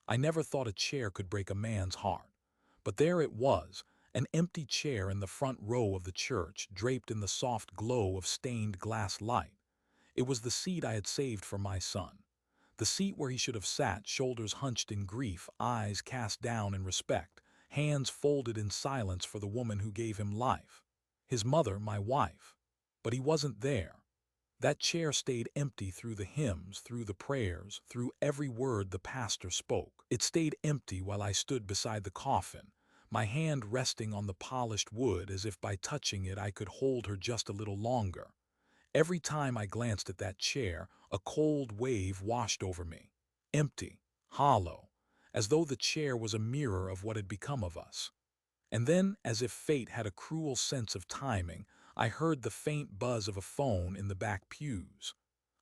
I never thought a chair could break a man's heart. But there it was, an empty chair in the front row of the church, draped in the soft glow of stained glass light. It was the seat I had saved for my son. The seat where he should have sat, shoulders hunched in grief, eyes cast down in respect, hands folded in silence for the woman who gave him life. His mother, my wife. But he wasn't there. That chair stayed empty through the hymns, through the prayers, through every word the pastor spoke. It stayed empty while I stood beside the coffin, my hand resting on the polished wood as if by touching it I could hold her just a little longer. Every time I glanced at that chair, a cold wave washed over me. Empty, hollow, as though the chair was a mirror of what had become of us. And then, as if fate had a cruel sense of timing, I heard the faint buzz of a phone in the back pews.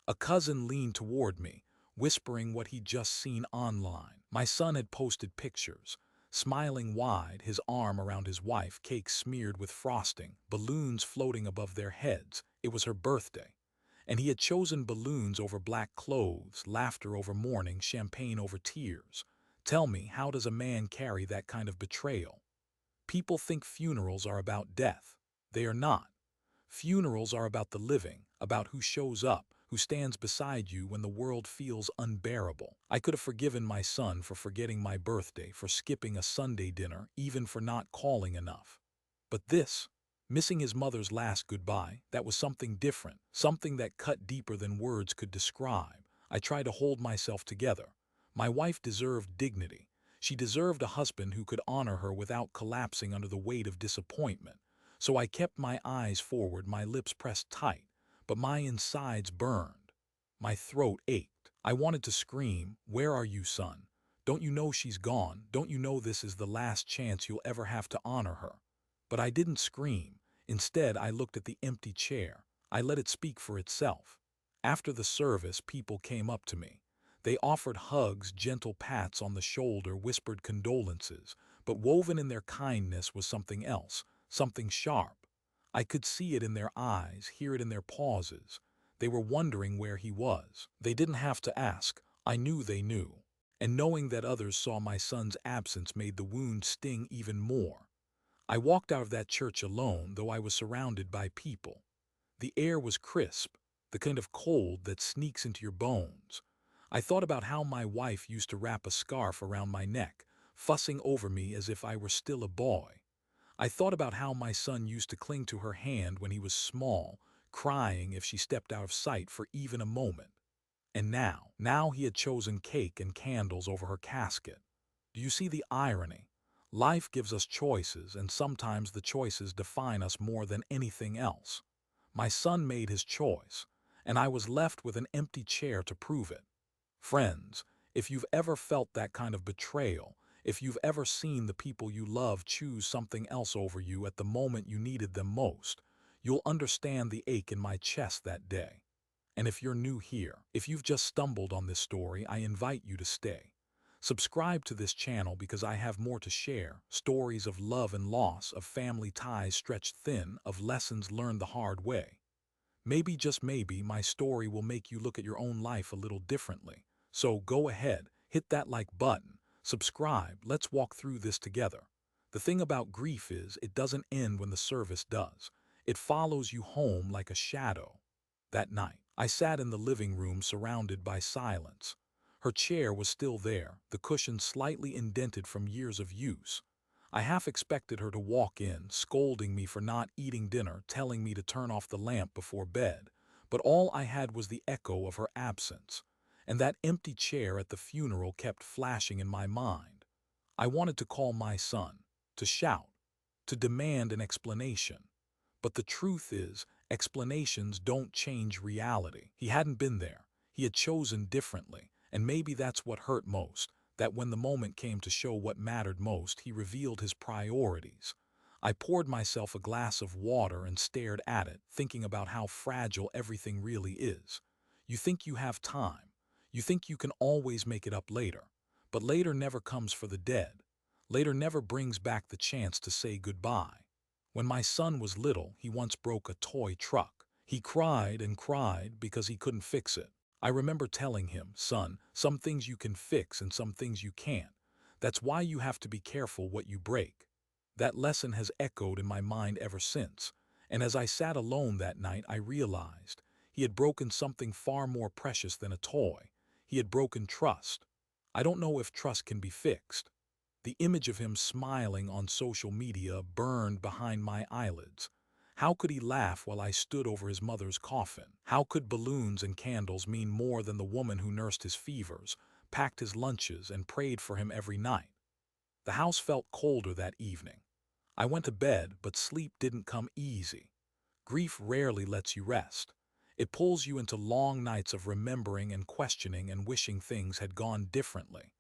A cousin leaned toward me, whispering what he'd just seen online. My son had posted pictures, smiling wide, his arm around his wife, cake smeared with frosting, balloons floating above their heads. It was her birthday. And he had chosen balloons over black clothes, laughter over mourning, champagne over tears. Tell me, how does a man carry that kind of betrayal? People think funerals are about death. They are not. Funerals are about the living, about who shows up, who stands beside you when the world feels unbearable. I could have forgiven my son for forgetting my birthday, for skipping a Sunday dinner, even for not calling enough. But this, missing his mother's last goodbye, that was something different, something that cut deeper than words could describe. I tried to hold myself together. My wife deserved dignity. She deserved a husband who could honor her without collapsing under the weight of disappointment. So I kept my eyes forward, my lips pressed tight, but my insides burned. My throat ached. I wanted to scream, "Where are you, son? Don't you know she's gone? Don't you know this is the last chance you'll ever have to honor her?" But I didn't scream. Instead, I looked at the empty chair. I let it speak for itself. After the service, people came up to me. They offered hugs, gentle pats on the shoulder, whispered condolences, but woven in their kindness was something else, something sharp. I could see it in their eyes, hear it in their pauses. They were wondering where he was. They didn't have to ask. I knew they knew. And knowing that others saw my son's absence made the wound sting even more. I walked out of that church alone, though I was surrounded by people. The air was crisp, the kind of cold that sneaks into your bones. I thought about how my wife used to wrap a scarf around my neck, fussing over me as if I were still a boy. I thought about how my son used to cling to her hand when he was small, crying if she stepped out of sight for even a moment. And now he had chosen cake and candles over her casket. Do you see the irony? Life gives us choices, and sometimes the choices define us more than anything else. My son made his choice, and I was left with an empty chair to prove it. Friends, if you've ever felt that kind of betrayal, if you've ever seen the people you love choose something else over you at the moment you needed them most, you'll understand the ache in my chest that day. And if you're new here, if you've just stumbled on this story, I invite you to stay. Subscribe to this channel because I have more to share, stories of love and loss, of family ties stretched thin, of lessons learned the hard way. Maybe, just maybe, my story will make you look at your own life a little differently. So go ahead, hit that like button, subscribe, let's walk through this together. The thing about grief is, it doesn't end when the service does. It follows you home like a shadow. That night, I sat in the living room surrounded by silence. Her chair was still there, the cushion slightly indented from years of use. I half expected her to walk in, scolding me for not eating dinner, telling me to turn off the lamp before bed, but all I had was the echo of her absence. And that empty chair at the funeral kept flashing in my mind. I wanted to call my son, to shout, to demand an explanation. But the truth is, explanations don't change reality. He hadn't been there. He had chosen differently, and maybe that's what hurt most, that when the moment came to show what mattered most, he revealed his priorities. I poured myself a glass of water and stared at it, thinking about how fragile everything really is. You think you have time. You think you can always make it up later. But later never comes for the dead. Later never brings back the chance to say goodbye. When my son was little, he once broke a toy truck. He cried and cried because he couldn't fix it. I remember telling him, "Son, some things you can fix and some things you can't. That's why you have to be careful what you break." That lesson has echoed in my mind ever since, and as I sat alone that night, I realized he had broken something far more precious than a toy. He had broken trust. I don't know if trust can be fixed. The image of him smiling on social media burned behind my eyelids. How could he laugh while I stood over his mother's coffin? How could balloons and candles mean more than the woman who nursed his fevers, packed his lunches, and prayed for him every night? The house felt colder that evening. I went to bed, but sleep didn't come easy. Grief rarely lets you rest. It pulls you into long nights of remembering and questioning and wishing things had gone differently.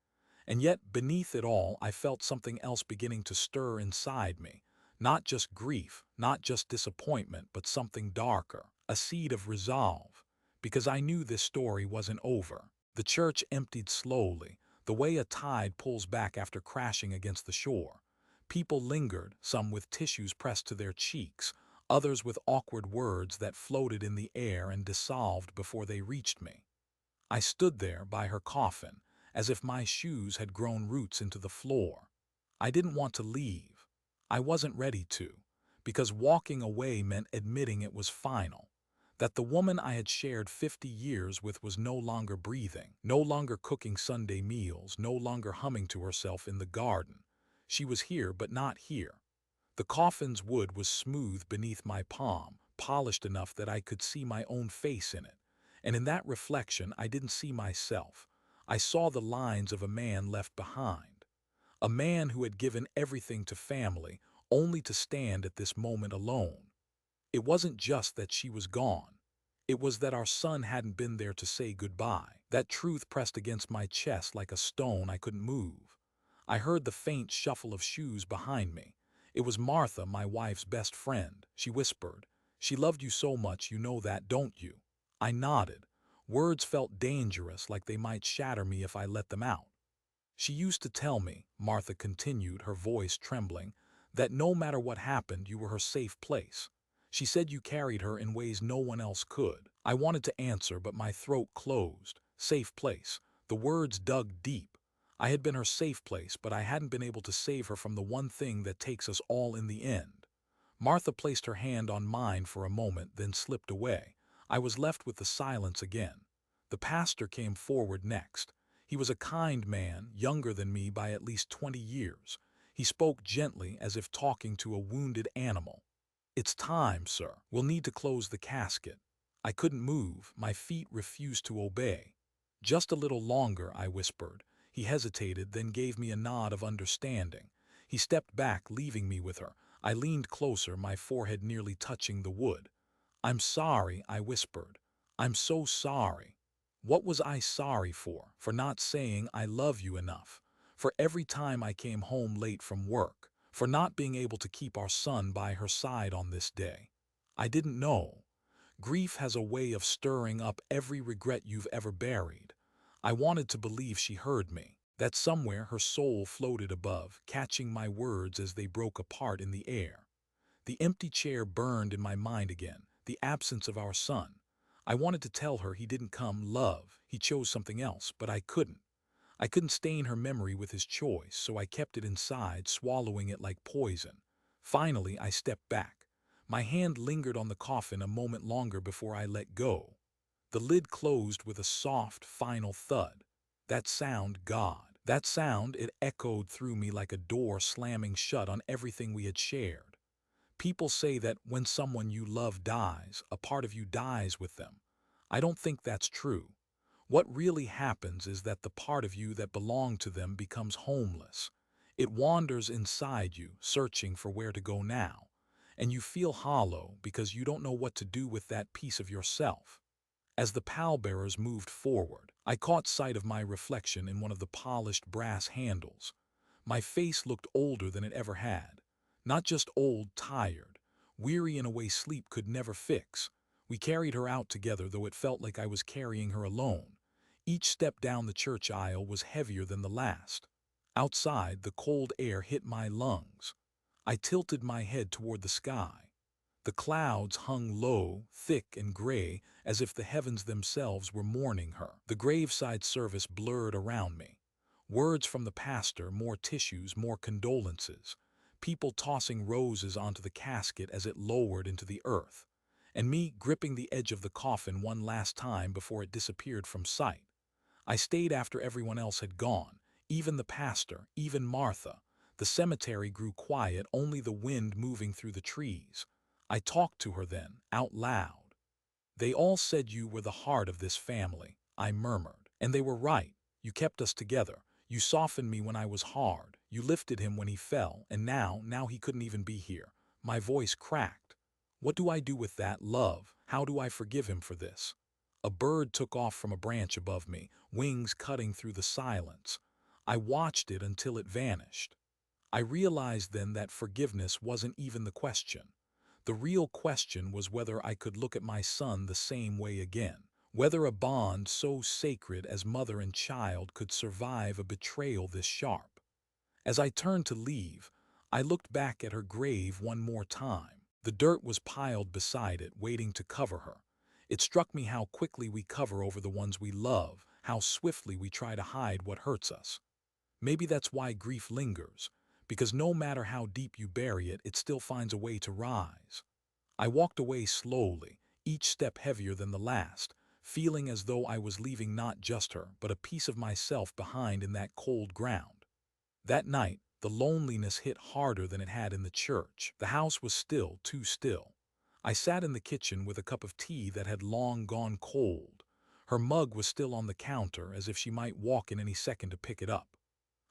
And yet, beneath it all, I felt something else beginning to stir inside me. Not just grief, not just disappointment, but something darker, a seed of resolve. Because I knew this story wasn't over. The church emptied slowly, the way a tide pulls back after crashing against the shore. People lingered, some with tissues pressed to their cheeks, others with awkward words that floated in the air and dissolved before they reached me. I stood there by her coffin, as if my shoes had grown roots into the floor. I didn't want to leave. I wasn't ready to, because walking away meant admitting it was final, that the woman I had shared 50 years with was no longer breathing, no longer cooking Sunday meals, no longer humming to herself in the garden. She was here, but not here. The coffin's wood was smooth beneath my palm, polished enough that I could see my own face in it. And in that reflection, I didn't see myself. I saw the lines of a man left behind. A man who had given everything to family, only to stand at this moment alone. It wasn't just that she was gone. It was that our son hadn't been there to say goodbye. That truth pressed against my chest like a stone I couldn't move. I heard the faint shuffle of shoes behind me. It was Martha, my wife's best friend. She whispered, "She loved you so much, you know that, don't you?" I nodded. Words felt dangerous, like they might shatter me if I let them out. "She used to tell me," Martha continued, her voice trembling, "that no matter what happened, you were her safe place. She said you carried her in ways no one else could." I wanted to answer, but my throat closed. Safe place. The words dug deep. I had been her safe place, but I hadn't been able to save her from the one thing that takes us all in the end. Martha placed her hand on mine for a moment, then slipped away. I was left with the silence again. The pastor came forward next. He was a kind man, younger than me by at least 20 years. He spoke gently, as if talking to a wounded animal. "It's time, sir. We'll need to close the casket." I couldn't move. My feet refused to obey. "Just a little longer," I whispered. He hesitated, then gave me a nod of understanding. He stepped back, leaving me with her. I leaned closer, my forehead nearly touching the wood. "I'm sorry," I whispered. "I'm so sorry." What was I sorry for? For not saying "I love you" enough. For every time I came home late from work. For not being able to keep our son by her side on this day. I didn't know. Grief has a way of stirring up every regret you've ever buried. I wanted to believe she heard me, that somewhere her soul floated above, catching my words as they broke apart in the air. The empty chair burned in my mind again, the absence of our son. I wanted to tell her he didn't come love, he chose something else, but I couldn't. I couldn't stain her memory with his choice, so I kept it inside, swallowing it like poison. Finally, I stepped back. My hand lingered on the coffin a moment longer before I let go. The lid closed with a soft, final thud. That sound, God. That sound, it echoed through me like a door slamming shut on everything we had shared. People say that when someone you love dies, a part of you dies with them. I don't think that's true. What really happens is that the part of you that belonged to them becomes homeless. It wanders inside you, searching for where to go now. And you feel hollow because you don't know what to do with that piece of yourself. As the pallbearers moved forward, I caught sight of my reflection in one of the polished brass handles. My face looked older than it ever had. Not just old, tired, weary in a way sleep could never fix. We carried her out together, though it felt like I was carrying her alone. Each step down the church aisle was heavier than the last. Outside, the cold air hit my lungs. I tilted my head toward the sky. The clouds hung low, thick and gray, as if the heavens themselves were mourning her. The graveside service blurred around me. Words from the pastor, more tissues, more condolences. People tossing roses onto the casket as it lowered into the earth. And me gripping the edge of the coffin one last time before it disappeared from sight. I stayed after everyone else had gone, even the pastor, even Martha. The cemetery grew quiet, only the wind moving through the trees. I talked to her then, out loud. "They all said you were the heart of this family," I murmured. "And they were right. You kept us together. You softened me when I was hard. You lifted him when he fell, and now he couldn't even be here." My voice cracked. "What do I do with that, love? How do I forgive him for this?" A bird took off from a branch above me, wings cutting through the silence. I watched it until it vanished. I realized then that forgiveness wasn't even the question. The real question was whether I could look at my son the same way again, whether a bond so sacred as mother and child could survive a betrayal this sharp. As I turned to leave, I looked back at her grave one more time. The dirt was piled beside it, waiting to cover her. It struck me how quickly we cover over the ones we love, how swiftly we try to hide what hurts us. Maybe that's why grief lingers, because no matter how deep you bury it, it still finds a way to rise. I walked away slowly, each step heavier than the last, feeling as though I was leaving not just her, but a piece of myself behind in that cold ground. That night, the loneliness hit harder than it had in the church. The house was still, too still. I sat in the kitchen with a cup of tea that had long gone cold. Her mug was still on the counter, as if she might walk in any second to pick it up.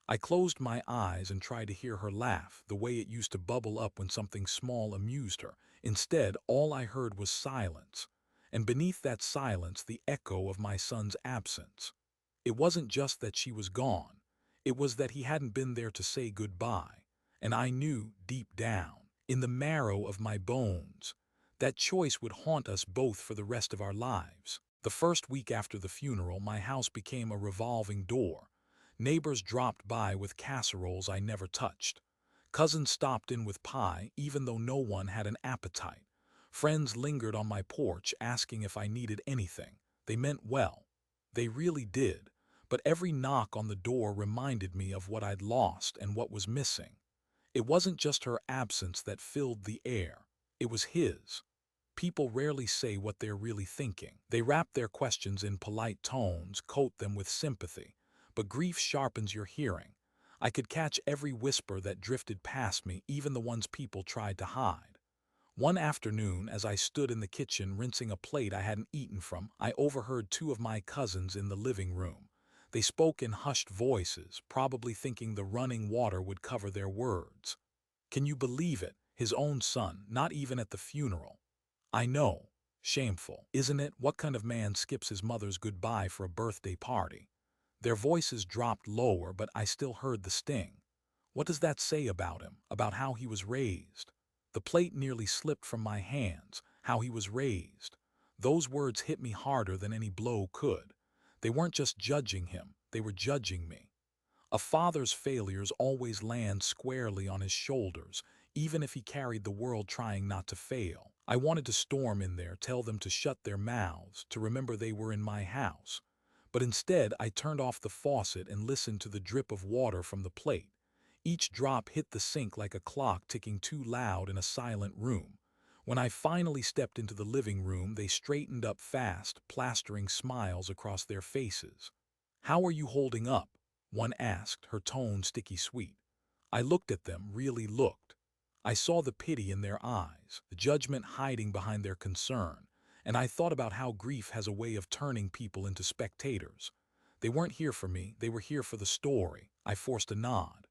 I closed my eyes and tried to hear her laugh, the way it used to bubble up when something small amused her. Instead, all I heard was silence. And beneath that silence, the echo of my son's absence. It wasn't just that she was gone. It was that he hadn't been there to say goodbye. And I knew, deep down, in the marrow of my bones, that choice would haunt us both for the rest of our lives. The first week after the funeral, my house became a revolving door. Neighbors dropped by with casseroles I never touched. Cousins stopped in with pie, even though no one had an appetite. Friends lingered on my porch, asking if I needed anything. They meant well. They really did. But every knock on the door reminded me of what I'd lost and what was missing. It wasn't just her absence that filled the air. It was his. People rarely say what they're really thinking. They wrap their questions in polite tones, coat them with sympathy. But grief sharpens your hearing. I could catch every whisper that drifted past me, even the ones people tried to hide. One afternoon, as I stood in the kitchen rinsing a plate I hadn't eaten from, I overheard two of my cousins in the living room. They spoke in hushed voices, probably thinking the running water would cover their words. "Can you believe it? His own son, not even at the funeral." "I know. Shameful, isn't it? What kind of man skips his mother's goodbye for a birthday party?" Their voices dropped lower, but I still heard the sting. "What does that say about him, about how he was raised?" The plate nearly slipped from my hands. How he was raised. Those words hit me harder than any blow could. They weren't just judging him, they were judging me. A father's failures always land squarely on his shoulders, even if he carried the world trying not to fail. I wanted to storm in there, tell them to shut their mouths, to remember they were in my house. But instead, I turned off the faucet and listened to the drip of water from the plate. Each drop hit the sink like a clock ticking too loud in a silent room. When I finally stepped into the living room, they straightened up fast, plastering smiles across their faces. "How are you holding up?" one asked, her tone sticky sweet. I looked at them, really looked. I saw the pity in their eyes, the judgment hiding behind their concern, and I thought about how grief has a way of turning people into spectators. They weren't here for me, they were here for the story. I forced a nod.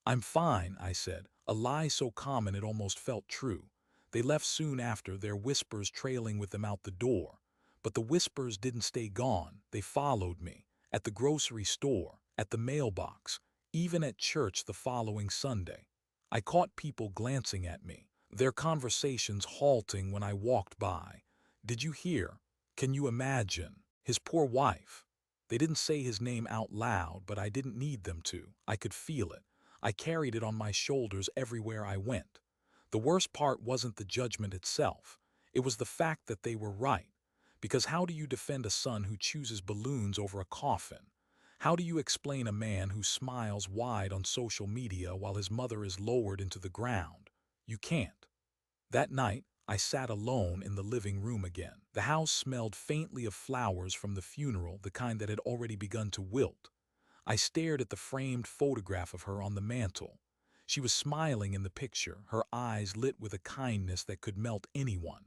"I'm fine," I said, a lie so common it almost felt true. They left soon after, their whispers trailing with them out the door. But the whispers didn't stay gone, they followed me. At the grocery store, at the mailbox, even at church the following Sunday. I caught people glancing at me, their conversations halting when I walked by. "Did you hear? Can you imagine? His poor wife." They didn't say his name out loud, but I didn't need them to. I could feel it. I carried it on my shoulders everywhere I went. The worst part wasn't the judgment itself. It was the fact that they were right. Because how do you defend a son who chooses balloons over a coffin? How do you explain a man who smiles wide on social media while his mother is lowered into the ground? You can't. That night, I sat alone in the living room again. The house smelled faintly of flowers from the funeral, the kind that had already begun to wilt. I stared at the framed photograph of her on the mantel. She was smiling in the picture, her eyes lit with a kindness that could melt anyone.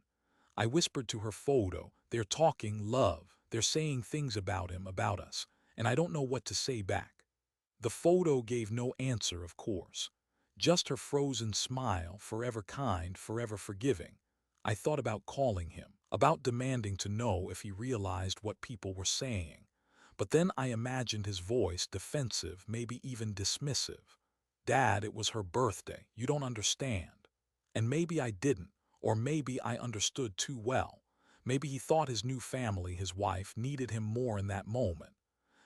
I whispered to her photo, "They're talking love. They're saying things about him, about us." And I don't know what to say back. The photo gave no answer, of course. Just her frozen smile, forever kind, forever forgiving. I thought about calling him, about demanding to know if he realized what people were saying. But then I imagined his voice, defensive, maybe even dismissive. "Dad, it was her birthday. You don't understand." And maybe I didn't, or maybe I understood too well. Maybe he thought his new family, his wife, needed him more in that moment.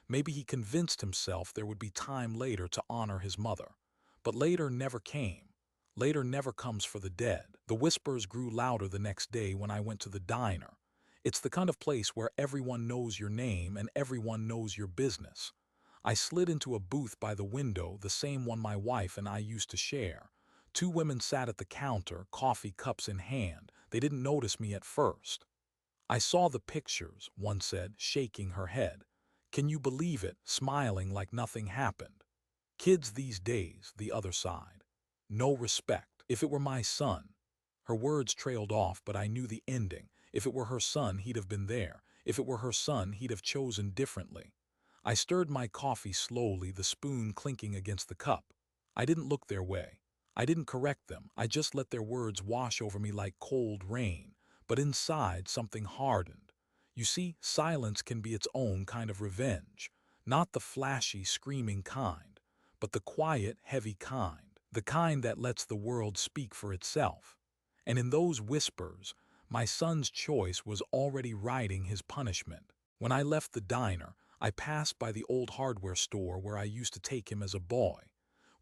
Maybe he convinced himself there would be time later to honor his mother. But later never came. Later never comes for the dead. The whispers grew louder the next day when I went to the diner. It's the kind of place where everyone knows your name and everyone knows your business. I slid into a booth by the window, the same one my wife and I used to share. Two women sat at the counter, coffee cups in hand. They didn't notice me at first. "I saw the pictures," one said, shaking her head. "Can you believe it?" Smiling like nothing happened. "Kids these days," the other sighed. "No respect. If it were my son." Her words trailed off, but I knew the ending. If it were her son, he'd have been there. If it were her son, he'd have chosen differently. I stirred my coffee slowly, the spoon clinking against the cup. I didn't look their way. I didn't correct them. I just let their words wash over me like cold rain. But inside, something hardened. You see, silence can be its own kind of revenge. Not the flashy, screaming kind, but the quiet, heavy kind. The kind that lets the world speak for itself. And in those whispers, my son's choice was already writing his punishment. When I left the diner, I passed by the old hardware store where I used to take him as a boy.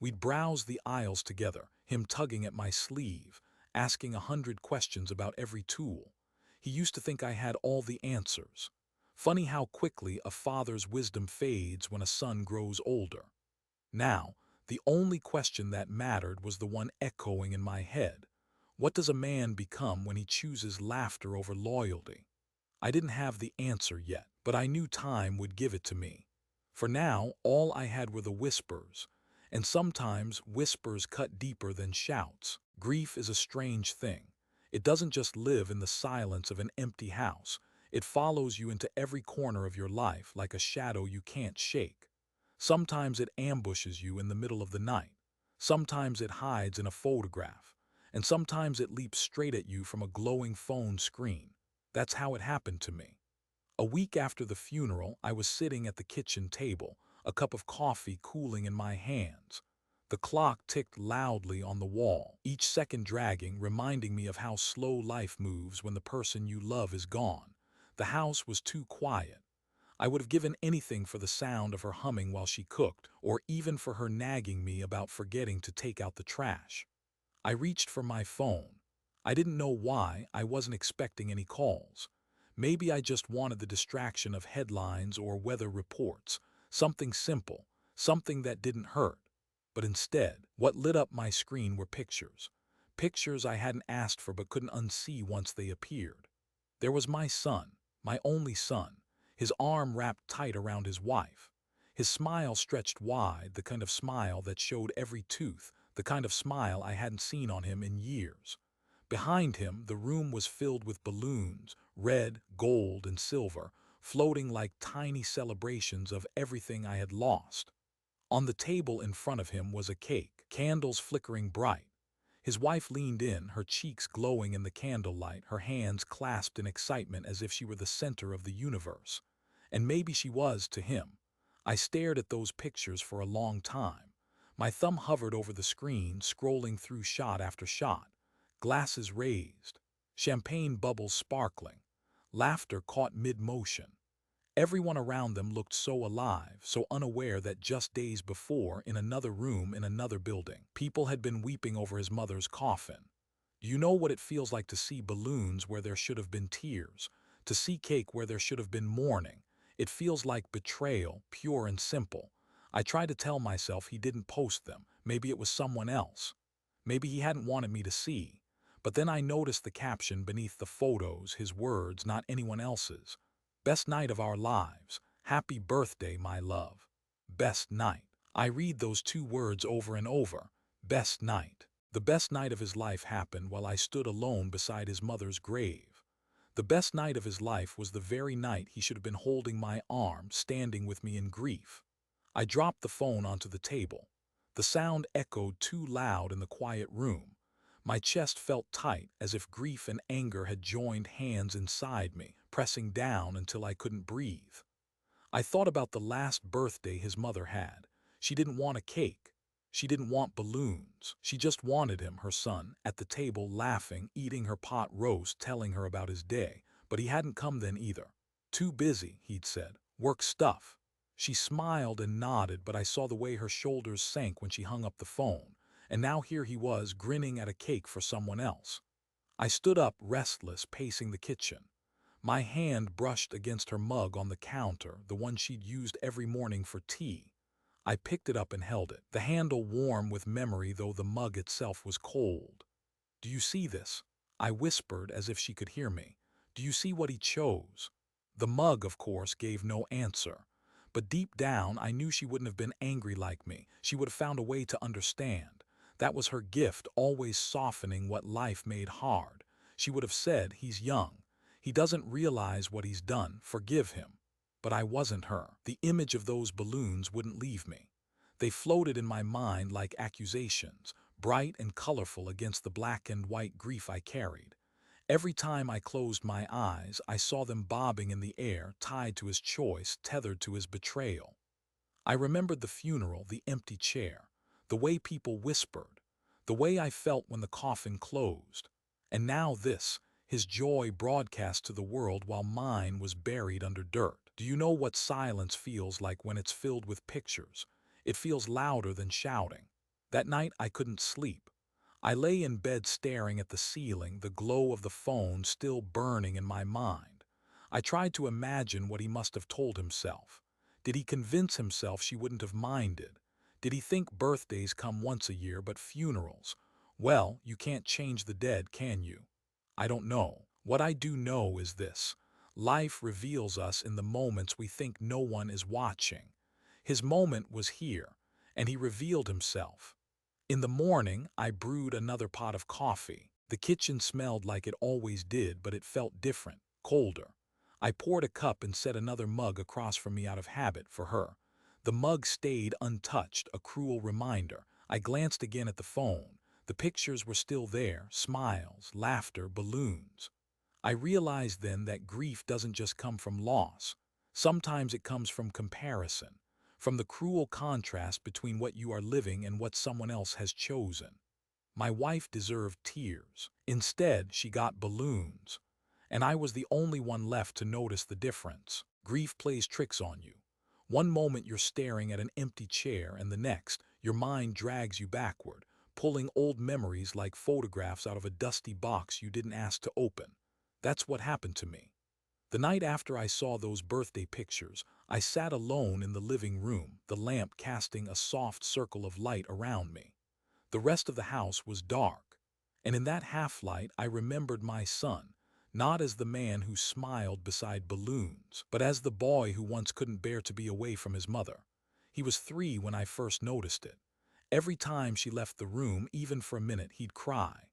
We'd browse the aisles together, him tugging at my sleeve, asking 100 questions about every tool. He used to think I had all the answers. Funny how quickly a father's wisdom fades when a son grows older. Now, the only question that mattered was the one echoing in my head. What does a man become when he chooses laughter over loyalty? I didn't have the answer yet, but I knew time would give it to me. For now, all I had were the whispers, and sometimes whispers cut deeper than shouts. Grief is a strange thing. It doesn't just live in the silence of an empty house. It follows you into every corner of your life like a shadow you can't shake. Sometimes it ambushes you in the middle of the night. Sometimes it hides in a photograph. And sometimes it leaps straight at you from a glowing phone screen. That's how it happened to me. A week after the funeral, I was sitting at the kitchen table, a cup of coffee cooling in my hands. The clock ticked loudly on the wall, each second dragging, reminding me of how slow life moves when the person you love is gone. The house was too quiet. I would have given anything for the sound of her humming while she cooked, or even for her nagging me about forgetting to take out the trash. I reached for my phone. I didn't know why. I wasn't expecting any calls. Maybe I just wanted the distraction of headlines or weather reports, something simple, something that didn't hurt. But instead, what lit up my screen were pictures. Pictures I hadn't asked for but couldn't unsee once they appeared. There was my son, my only son, his arm wrapped tight around his wife. His smile stretched wide, the kind of smile that showed every tooth, the kind of smile I hadn't seen on him in years. Behind him, the room was filled with balloons, red, gold, and silver, floating like tiny celebrations of everything I had lost. On the table in front of him was a cake, candles flickering bright. His wife leaned in, her cheeks glowing in the candlelight, her hands clasped in excitement as if she were the center of the universe. And maybe she was to him. I stared at those pictures for a long time. My thumb hovered over the screen, scrolling through shot after shot. Glasses raised, champagne bubbles sparkling, laughter caught mid-motion. Everyone around them looked so alive, so unaware that just days before, in another room in another building, people had been weeping over his mother's coffin. Do you know what it feels like to see balloons where there should have been tears? To see cake where there should have been mourning? It feels like betrayal, pure and simple. I tried to tell myself he didn't post them. Maybe it was someone else. Maybe he hadn't wanted me to see. But then I noticed the caption beneath the photos, his words, not anyone else's. Best night of our lives. Happy birthday, my love. Best night. I read those two words over and over. Best night. The best night of his life happened while I stood alone beside his mother's grave. The best night of his life was the very night he should have been holding my arm, standing with me in grief. I dropped the phone onto the table. The sound echoed too loud in the quiet room. My chest felt tight, as if grief and anger had joined hands inside me, pressing down until I couldn't breathe. I thought about the last birthday his mother had. She didn't want a cake. She didn't want balloons. She just wanted him, her son, at the table laughing, eating her pot roast, telling her about his day. But he hadn't come then either. Too busy, he'd said. Work stuff. She smiled and nodded, but I saw the way her shoulders sank when she hung up the phone. And now here he was, grinning at a cake for someone else. I stood up, restless, pacing the kitchen. My hand brushed against her mug on the counter, the one she'd used every morning for tea. I picked it up and held it, the handle warm with memory though the mug itself was cold. "Do you see this?" I whispered as if she could hear me. "Do you see what he chose?" The mug, of course, gave no answer. But deep down, I knew she wouldn't have been angry like me. She would have found a way to understand. That was her gift, always softening what life made hard. She would have said, "He's young. He doesn't realize what he's done. Forgive him." But I wasn't her. The image of those balloons wouldn't leave me. They floated in my mind like accusations, bright and colorful against the black and white grief I carried. Every time I closed my eyes, I saw them bobbing in the air, tied to his choice, tethered to his betrayal. I remembered the funeral, the empty chair, the way people whispered, the way I felt when the coffin closed. And now this, his joy broadcast to the world while mine was buried under dirt. Do you know what silence feels like when it's filled with pictures? It feels louder than shouting. That night I couldn't sleep. I lay in bed staring at the ceiling, the glow of the phone still burning in my mind. I tried to imagine what he must have told himself. Did he convince himself she wouldn't have minded? Did he think birthdays come once a year, but funerals? Well, you can't change the dead, can you? I don't know. What I do know is this. Life reveals us in the moments we think no one is watching. His moment was here, and he revealed himself. In the morning, I brewed another pot of coffee. The kitchen smelled like it always did, but it felt different, colder. I poured a cup and set another mug across from me out of habit for her. The mug stayed untouched, a cruel reminder. I glanced again at the phone. The pictures were still there, smiles, laughter, balloons. I realized then that grief doesn't just come from loss. Sometimes it comes from comparison, from the cruel contrast between what you are living and what someone else has chosen. My wife deserved tears. Instead, she got balloons. And I was the only one left to notice the difference. Grief plays tricks on you. One moment you're staring at an empty chair, and the next, your mind drags you backward, pulling old memories like photographs out of a dusty box you didn't ask to open. That's what happened to me. The night after I saw those birthday pictures, I sat alone in the living room, the lamp casting a soft circle of light around me. The rest of the house was dark, and in that half-light I remembered my son, not as the man who smiled beside balloons, but as the boy who once couldn't bear to be away from his mother. He was 3 when I first noticed it. Every time she left the room, even for a minute, he'd cry.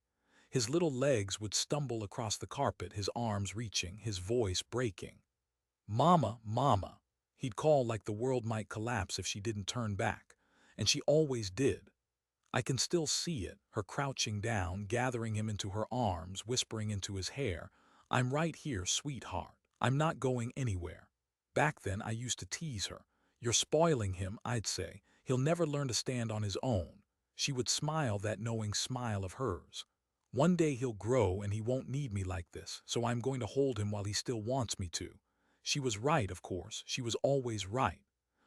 His little legs would stumble across the carpet, his arms reaching, his voice breaking. "Mama, Mama." He'd call like the world might collapse if she didn't turn back. And she always did. I can still see it, her crouching down, gathering him into her arms, whispering into his hair, "I'm right here, sweetheart. I'm not going anywhere." Back then, I used to tease her. "You're spoiling him," I'd say. "He'll never learn to stand on his own." She would smile, that knowing smile of hers. "One day he'll grow and he won't need me like this, so I'm going to hold him while he still wants me to." She was right, of course. She was always right.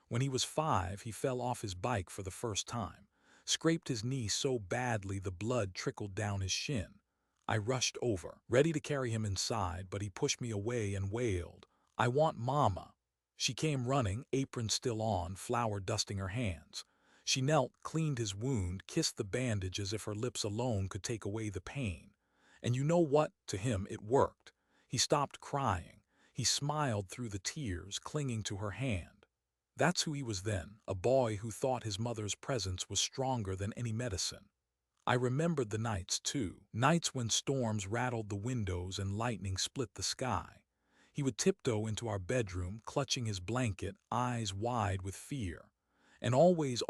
When he was 5, he fell off his bike for the first time. Scraped his knee so badly the blood trickled down his shin. I rushed over, ready to carry him inside, but he pushed me away and wailed, "I want Mama." She came running, apron still on, flour dusting her hands. She knelt, cleaned his wound, kissed the bandage as if her lips alone could take away the pain. And you know what? To him, it worked. He stopped crying. He smiled through the tears, clinging to her hand. That's who he was then, a boy who thought his mother's presence was stronger than any medicine. I remembered the nights, too, nights when storms rattled the windows and lightning split the sky. He would tiptoe into our bedroom, clutching his blanket, eyes wide with fear. And always,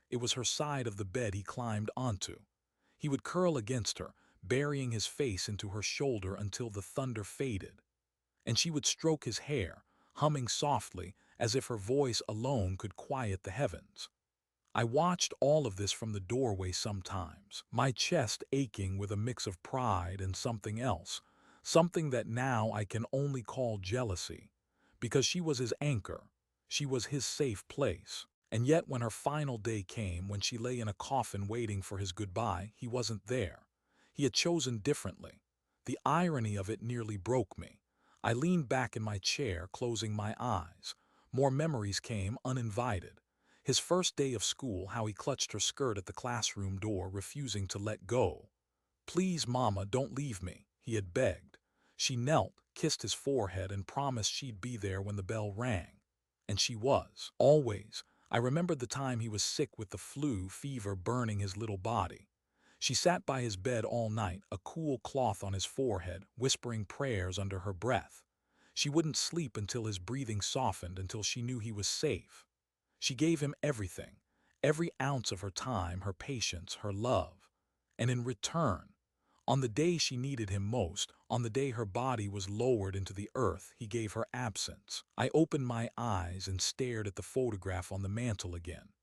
it was her side of the bed he climbed onto. He would curl against her, burying his face into her shoulder until the thunder faded. And she would stroke his hair, humming softly, as if her voice alone could quiet the heavens. I watched all of this from the doorway sometimes, my chest aching with a mix of pride and something else, something that now I can only call jealousy, because she was his anchor, she was his safe place. And yet when her final day came, when she lay in a coffin waiting for his goodbye, he wasn't there. He had chosen differently. The irony of it nearly broke me. I leaned back in my chair, closing my eyes. More memories came, uninvited. His first day of school, how he clutched her skirt at the classroom door, refusing to let go. "Please, Mama, don't leave me," he had begged. She knelt, kissed his forehead, and promised she'd be there when the bell rang. And she was, always. I remembered the time he was sick with the flu, fever burning his little body. She sat by his bed all night, a cool cloth on his forehead, whispering prayers under her breath. She wouldn't sleep until his breathing softened, until she knew he was safe. She gave him everything, every ounce of her time, her patience, her love. And in return, on the day she needed him most, on the day her body was lowered into the earth, he gave her absence. I opened my eyes and stared at the photograph on the mantel again.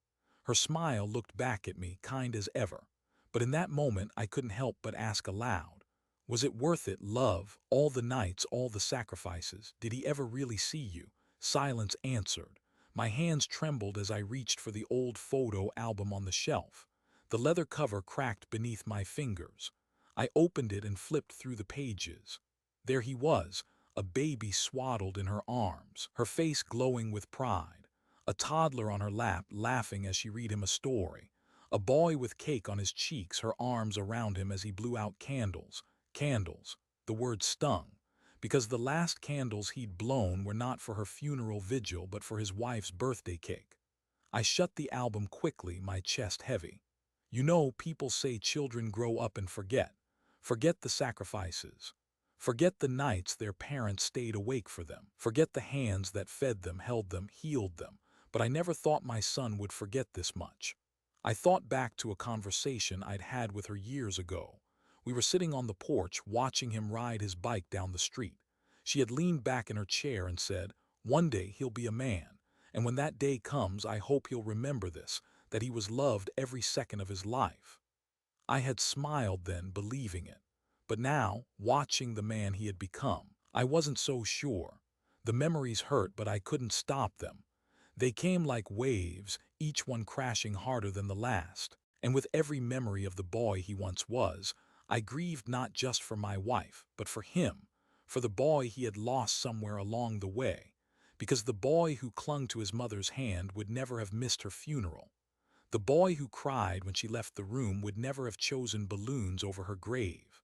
Her smile looked back at me, kind as ever. But in that moment, I couldn't help but ask aloud, was it worth it, love, all the nights, all the sacrifices? Did he ever really see you? Silence answered. My hands trembled as I reached for the old photo album on the shelf. The leather cover cracked beneath my fingers. I opened it and flipped through the pages. There he was, a baby swaddled in her arms, her face glowing with pride, a toddler on her lap laughing as she read him a story, a boy with cake on his cheeks, her arms around him as he blew out candles. Candles. The word stung, because the last candles he'd blown were not for her funeral vigil but for his wife's birthday cake. I shut the album quickly, my chest heavy. You know, people say children grow up and forget. Forget the sacrifices. Forget the nights their parents stayed awake for them. Forget the hands that fed them, held them, healed them. But I never thought my son would forget this much. I thought back to a conversation I'd had with her years ago. We were sitting on the porch, watching him ride his bike down the street. She had leaned back in her chair and said, "One day he'll be a man. And when that day comes, I hope he'll remember this, that he was loved every second of his life." I had smiled then, believing it. But now, watching the man he had become, I wasn't so sure. The memories hurt, but I couldn't stop them. They came like waves, each one crashing harder than the last. And with every memory of the boy he once was, I grieved not just for my wife, but for him, for the boy he had lost somewhere along the way. Because the boy who clung to his mother's hand would never have missed her funeral. The boy who cried when she left the room would never have chosen balloons over her grave.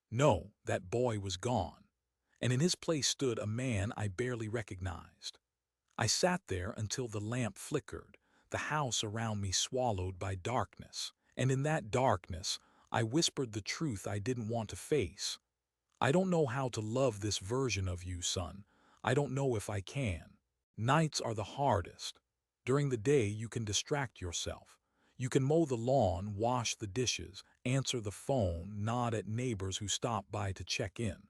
No, that boy was gone. And in his place stood a man I barely recognized. I sat there until the lamp flickered, the house around me swallowed by darkness. And in that darkness, I whispered the truth I didn't want to face. "I don't know how to love this version of you, son. I don't know if I can. Nights are the hardest. During the day, you can distract yourself. You can mow the lawn, wash the dishes, answer the phone, nod at neighbors who stop by to check in.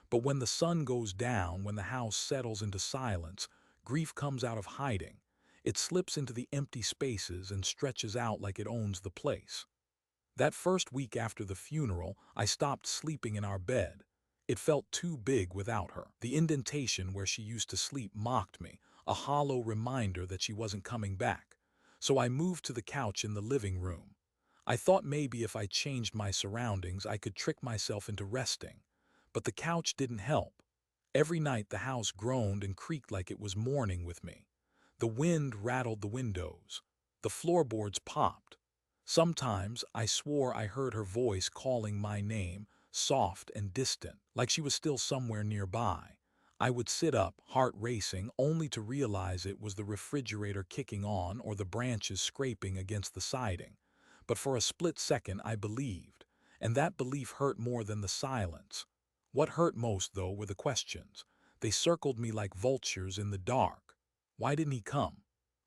But when the sun goes down, when the house settles into silence, grief comes out of hiding. It slips into the empty spaces and stretches out like it owns the place. That first week after the funeral, I stopped sleeping in our bed. It felt too big without her. The indentation where she used to sleep mocked me, a hollow reminder that she wasn't coming back. So I moved to the couch in the living room. I thought maybe if I changed my surroundings, I could trick myself into resting. But the couch didn't help. Every night the house groaned and creaked like it was mourning with me. The wind rattled the windows. The floorboards popped. Sometimes I swore I heard her voice calling my name, soft and distant, like she was still somewhere nearby. I would sit up, heart racing, only to realize it was the refrigerator kicking on or the branches scraping against the siding. But for a split second I believed, and that belief hurt more than the silence. What hurt most, though, were the questions. They circled me like vultures in the dark. Why didn't he come?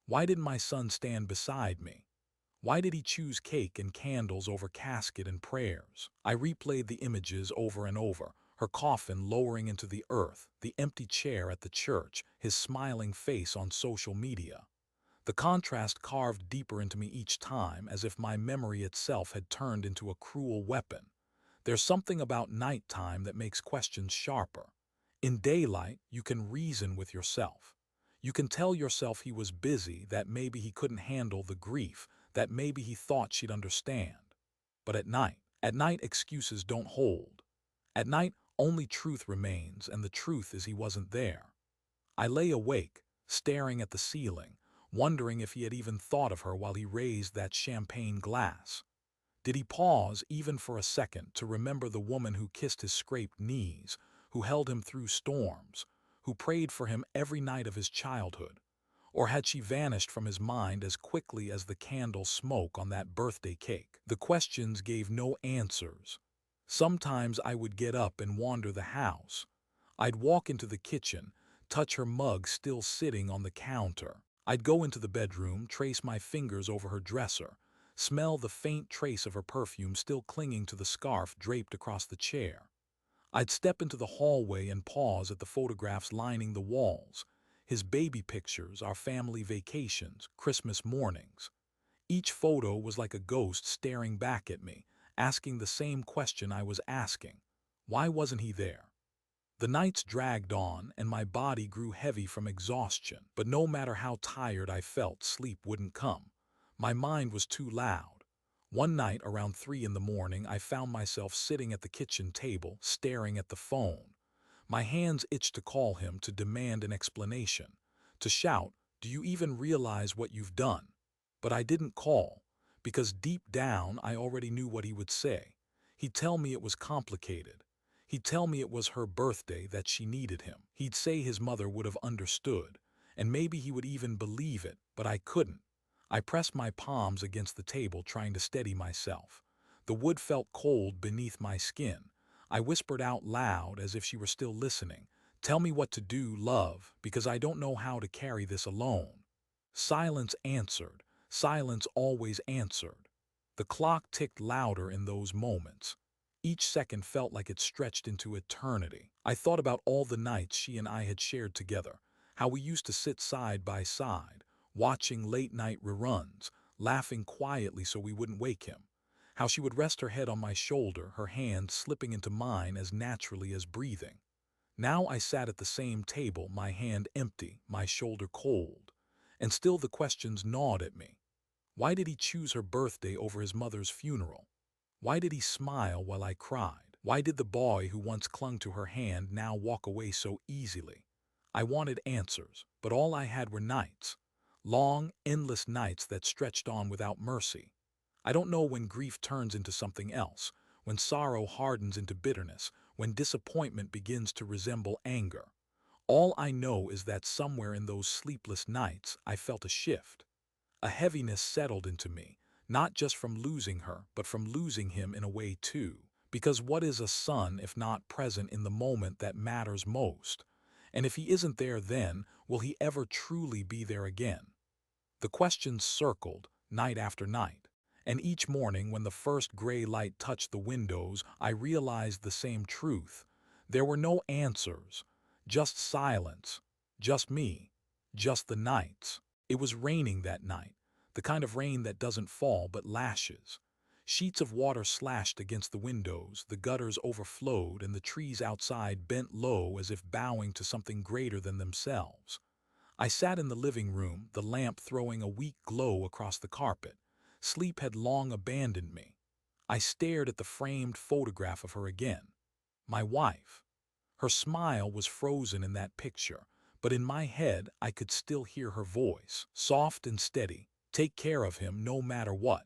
Why didn't my son stand beside me? Why did he choose cake and candles over casket and prayers? I replayed the images over and over, her coffin lowering into the earth, the empty chair at the church, his smiling face on social media. The contrast carved deeper into me each time, as if my memory itself had turned into a cruel weapon. There's something about nighttime that makes questions sharper. In daylight, you can reason with yourself. You can tell yourself he was busy, that maybe he couldn't handle the grief, that maybe he thought she'd understand. But at night excuses don't hold. At night, only truth remains, and the truth is he wasn't there. I lay awake, staring at the ceiling, wondering if he had even thought of her while he raised that champagne glass. Did he pause even for a second to remember the woman who kissed his scraped knees, who held him through storms, who prayed for him every night of his childhood? Or had she vanished from his mind as quickly as the candle smoke on that birthday cake? The questions gave no answers. Sometimes I would get up and wander the house. I'd walk into the kitchen, touch her mug still sitting on the counter. I'd go into the bedroom, trace my fingers over her dresser, smell the faint trace of her perfume still clinging to the scarf draped across the chair. I'd step into the hallway and pause at the photographs lining the walls, his baby pictures, our family vacations, Christmas mornings. Each photo was like a ghost staring back at me, asking the same question I was asking. Why wasn't he there? The nights dragged on, and my body grew heavy from exhaustion, but no matter how tired I felt, sleep wouldn't come. My mind was too loud. One night, around 3 in the morning, I found myself sitting at the kitchen table, staring at the phone. My hands itched to call him, to demand an explanation, to shout, "Do you even realize what you've done?" But I didn't call, because deep down I already knew what he would say. He'd tell me it was complicated. He'd tell me it was her birthday, that she needed him. He'd say his mother would have understood, and maybe he would even believe it, but I couldn't. I pressed my palms against the table, trying to steady myself. The wood felt cold beneath my skin. I whispered out loud, as if she were still listening, "Tell me what to do, love, because I don't know how to carry this alone." Silence answered. Silence always answered. The clock ticked louder in those moments. Each second felt like it stretched into eternity. I thought about all the nights she and I had shared together, how we used to sit side by side, watching late-night reruns, laughing quietly so we wouldn't wake him, how she would rest her head on my shoulder, her hand slipping into mine as naturally as breathing. Now I sat at the same table, my hand empty, my shoulder cold, and still the questions gnawed at me. Why did he choose her birthday over his mother's funeral? Why did he smile while I cried? Why did the boy who once clung to her hand now walk away so easily? I wanted answers, but all I had were nights. Long, endless nights that stretched on without mercy. I don't know when grief turns into something else, when sorrow hardens into bitterness, when disappointment begins to resemble anger. All I know is that somewhere in those sleepless nights I felt a shift. A heaviness settled into me, not just from losing her, but from losing him in a way too. Because what is a son if not present in the moment that matters most? And if he isn't there then, will he ever truly be there again? The questions circled, night after night. And each morning, when the first gray light touched the windows, I realized the same truth. There were no answers, just silence, just me, just the nights. It was raining that night, the kind of rain that doesn't fall but lashes. Sheets of water slashed against the windows, the gutters overflowed, and the trees outside bent low as if bowing to something greater than themselves. I sat in the living room, the lamp throwing a weak glow across the carpet, Sleep had long abandoned me. I stared at the framed photograph of her again. My wife. Her smile was frozen in that picture, but in my head I could still hear her voice, soft and steady. Take care of him no matter what.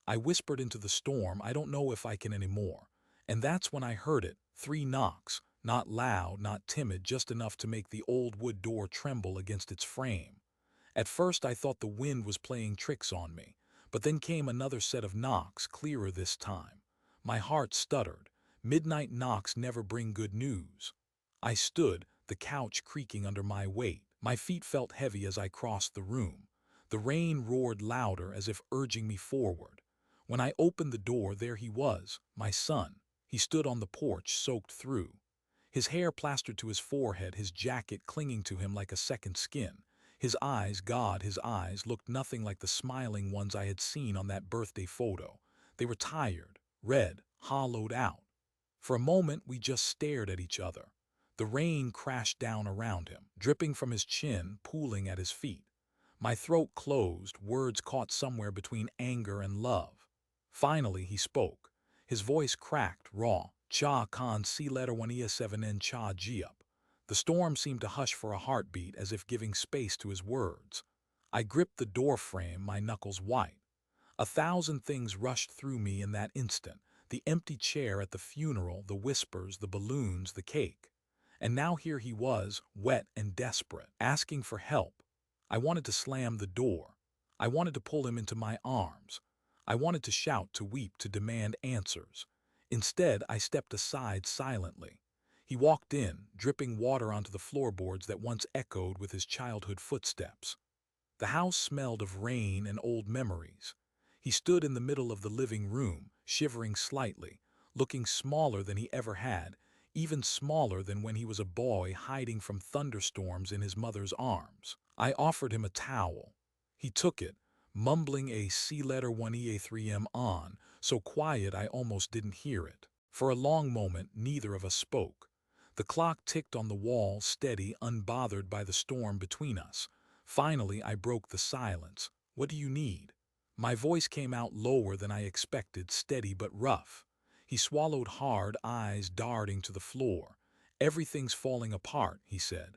I whispered into the storm, I don't know if I can anymore. And that's when I heard it, 3 knocks, not loud, not timid, just enough to make the old wood door tremble against its frame. At first I thought the wind was playing tricks on me, but then came another set of knocks, clearer this time. My heart stuttered. Midnight knocks never bring good news. I stood, the couch creaking under my weight. My feet felt heavy as I crossed the room. The rain roared louder as if urging me forward. When I opened the door, there he was, my son. He stood on the porch, soaked through. His hair plastered to his forehead, his jacket clinging to him like a second skin. His eyes, God, his eyes, looked nothing like the smiling ones I had seen on that birthday photo. They were tired, red, hollowed out. For a moment we just stared at each other. The rain crashed down around him, dripping from his chin, pooling at his feet. My throat closed, words caught somewhere between anger and love. Finally he spoke. His voice cracked, raw. Cha Khan C letter 1E7N Cha Jiup. The storm seemed to hush for a heartbeat, as if giving space to his words. I gripped the door frame, my knuckles white. 1,000 things rushed through me in that instant. The empty chair at the funeral, the whispers, the balloons, the cake. And now here he was, wet and desperate, asking for help. I wanted to slam the door. I wanted to pull him into my arms. I wanted to shout, to weep, to demand answers. Instead, I stepped aside silently. He walked in, dripping water onto the floorboards that once echoed with his childhood footsteps. The house smelled of rain and old memories. He stood in the middle of the living room, shivering slightly, looking smaller than he ever had, even smaller than when he was a boy hiding from thunderstorms in his mother's arms. I offered him a towel. He took it, mumbling a C letter 1EA3M on, so quiet I almost didn't hear it. For a long moment, neither of us spoke. The clock ticked on the wall, steady, unbothered by the storm between us. Finally, I broke the silence. What do you need? My voice came out lower than I expected, steady but rough. He swallowed hard, eyes darting to the floor. Everything's falling apart, he said.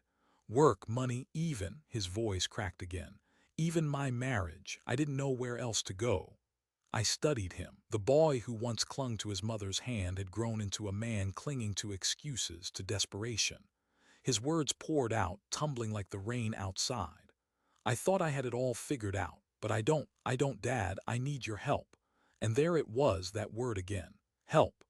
Work, money, even, his voice cracked again. Even my marriage. I didn't know where else to go. I studied him. The boy who once clung to his mother's hand had grown into a man clinging to excuses, to desperation. His words poured out, tumbling like the rain outside. I thought I had it all figured out, but I don't, Dad, I need your help. And there it was, that word again. Help.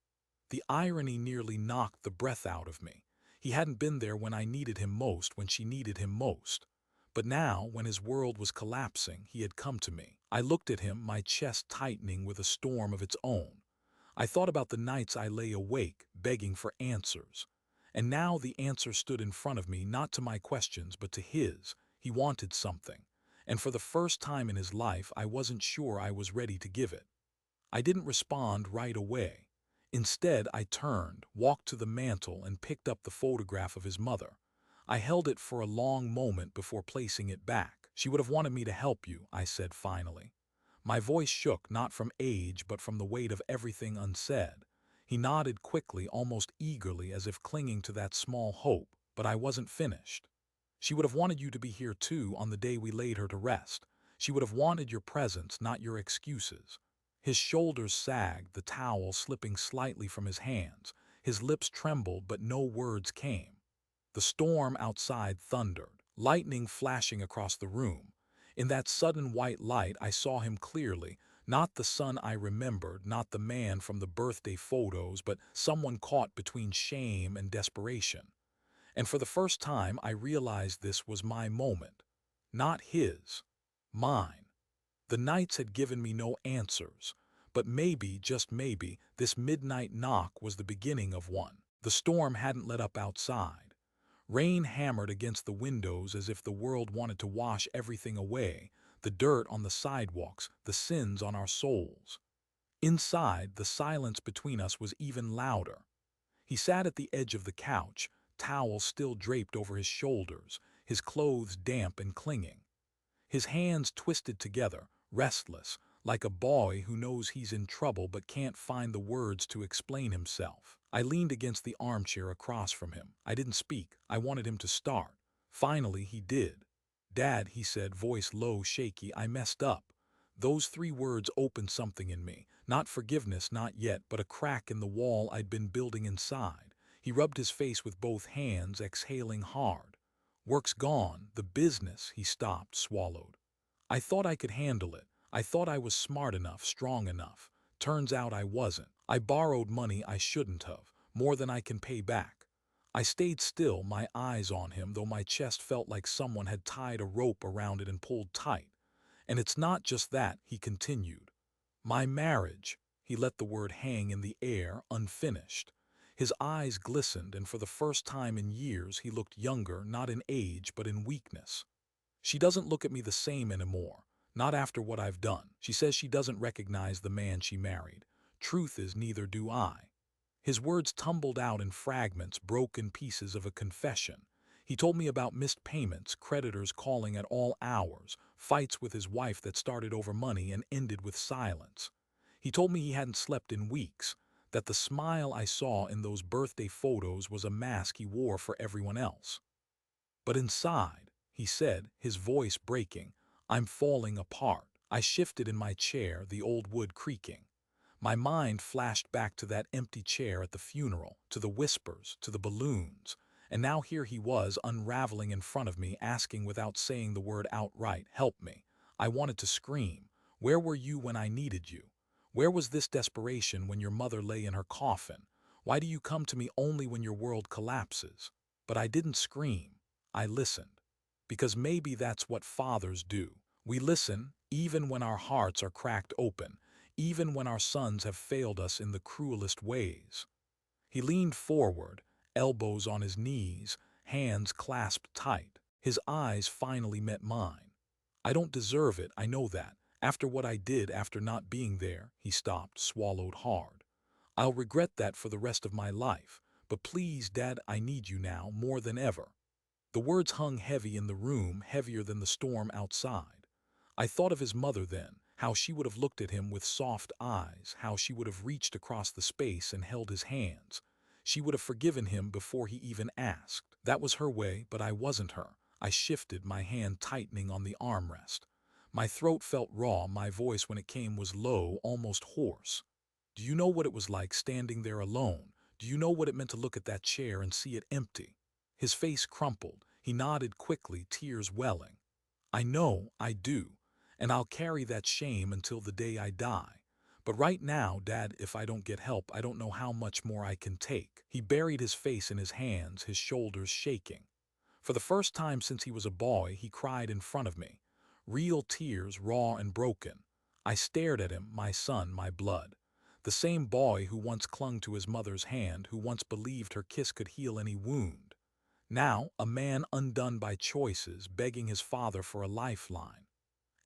The irony nearly knocked the breath out of me. He hadn't been there when I needed him most, when she needed him most. But now, when his world was collapsing, he had come to me. I looked at him, my chest tightening with a storm of its own. I thought about the nights I lay awake, begging for answers. And now the answer stood in front of me, not to my questions, but to his. He wanted something. And for the first time in his life, I wasn't sure I was ready to give it. I didn't respond right away. Instead, I turned, walked to the mantel, and picked up the photograph of his mother. I held it for a long moment before placing it back. She would have wanted me to help you, I said finally. My voice shook, not from age, but from the weight of everything unsaid. He nodded quickly, almost eagerly, as if clinging to that small hope, but I wasn't finished. She would have wanted you to be here too on the day we laid her to rest. She would have wanted your presence, not your excuses. His shoulders sagged, the towel slipping slightly from his hands. His lips trembled, but no words came. The storm outside thundered, lightning flashing across the room. In that sudden white light, I saw him clearly, not the son I remembered, not the man from the birthday photos, but someone caught between shame and desperation. And for the first time, I realized this was my moment. Not his. Mine. The nights had given me no answers, but maybe, just maybe, this midnight knock was the beginning of one. The storm hadn't let up outside. Rain hammered against the windows as if the world wanted to wash everything away, the dirt on the sidewalks, the sins on our souls. Inside, the silence between us was even louder. He sat at the edge of the couch, towel still draped over his shoulders, his clothes damp and clinging. His hands twisted together, restless, like a boy who knows he's in trouble but can't find the words to explain himself. I leaned against the armchair across from him. I didn't speak. I wanted him to start. Finally, he did. "Dad," he said, voice low, shaky, "I messed up." Those three words opened something in me. Not forgiveness, not yet, but a crack in the wall I'd been building inside. He rubbed his face with both hands, exhaling hard. "Work's gone. The business," he stopped, swallowed. I thought I could handle it. I thought I was smart enough, strong enough. Turns out I wasn't. I borrowed money I shouldn't have, more than I can pay back. I stayed still, my eyes on him, though my chest felt like someone had tied a rope around it and pulled tight. "And it's not just that," he continued. "My marriage." He let the word hang in the air, unfinished. His eyes glistened, and for the first time in years he looked younger, not in age, but in weakness. "She doesn't look at me the same anymore. Not after what I've done. She says she doesn't recognize the man she married. Truth is, neither do I." His words tumbled out in fragments, broken pieces of a confession. He told me about missed payments, creditors calling at all hours, fights with his wife that started over money and ended with silence. He told me he hadn't slept in weeks, that the smile I saw in those birthday photos was a mask he wore for everyone else. "But inside," he said, his voice breaking, "I'm falling apart." I shifted in my chair, the old wood creaking. My mind flashed back to that empty chair at the funeral, to the whispers, to the balloons. And now here he was, unraveling in front of me, asking without saying the word outright, "Help me." I wanted to scream. "Where were you when I needed you? Where was this desperation when your mother lay in her coffin? Why do you come to me only when your world collapses?" But I didn't scream. I listened. Because maybe that's what fathers do. We listen, even when our hearts are cracked open, even when our sons have failed us in the cruelest ways. He leaned forward, elbows on his knees, hands clasped tight. His eyes finally met mine. "I don't deserve it, I know that. After what I did, after not being there," he stopped, swallowed hard. "I'll regret that for the rest of my life. But please, Dad, I need you now, more than ever." The words hung heavy in the room, heavier than the storm outside. I thought of his mother then, how she would have looked at him with soft eyes, how she would have reached across the space and held his hands. She would have forgiven him before he even asked. That was her way, but I wasn't her. I shifted, my hand tightening on the armrest. My throat felt raw, my voice when it came was low, almost hoarse. "Do you know what it was like standing there alone? Do you know what it meant to look at that chair and see it empty?" His face crumpled. He nodded quickly, tears welling. "I know, I do. And I'll carry that shame until the day I die. But right now, Dad, if I don't get help, I don't know how much more I can take." He buried his face in his hands, his shoulders shaking. For the first time since he was a boy, he cried in front of me. Real tears, raw and broken. I stared at him, my son, my blood. The same boy who once clung to his mother's hand, who once believed her kiss could heal any wound. Now, a man undone by choices, begging his father for a lifeline.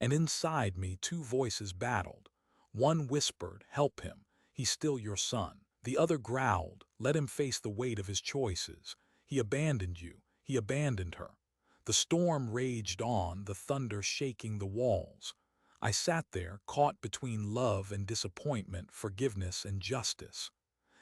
And inside me, two voices battled. One whispered, "Help him. He's still your son." The other growled, "Let him face the weight of his choices. He abandoned you. He abandoned her." The storm raged on, the thunder shaking the walls. I sat there, caught between love and disappointment, forgiveness and justice.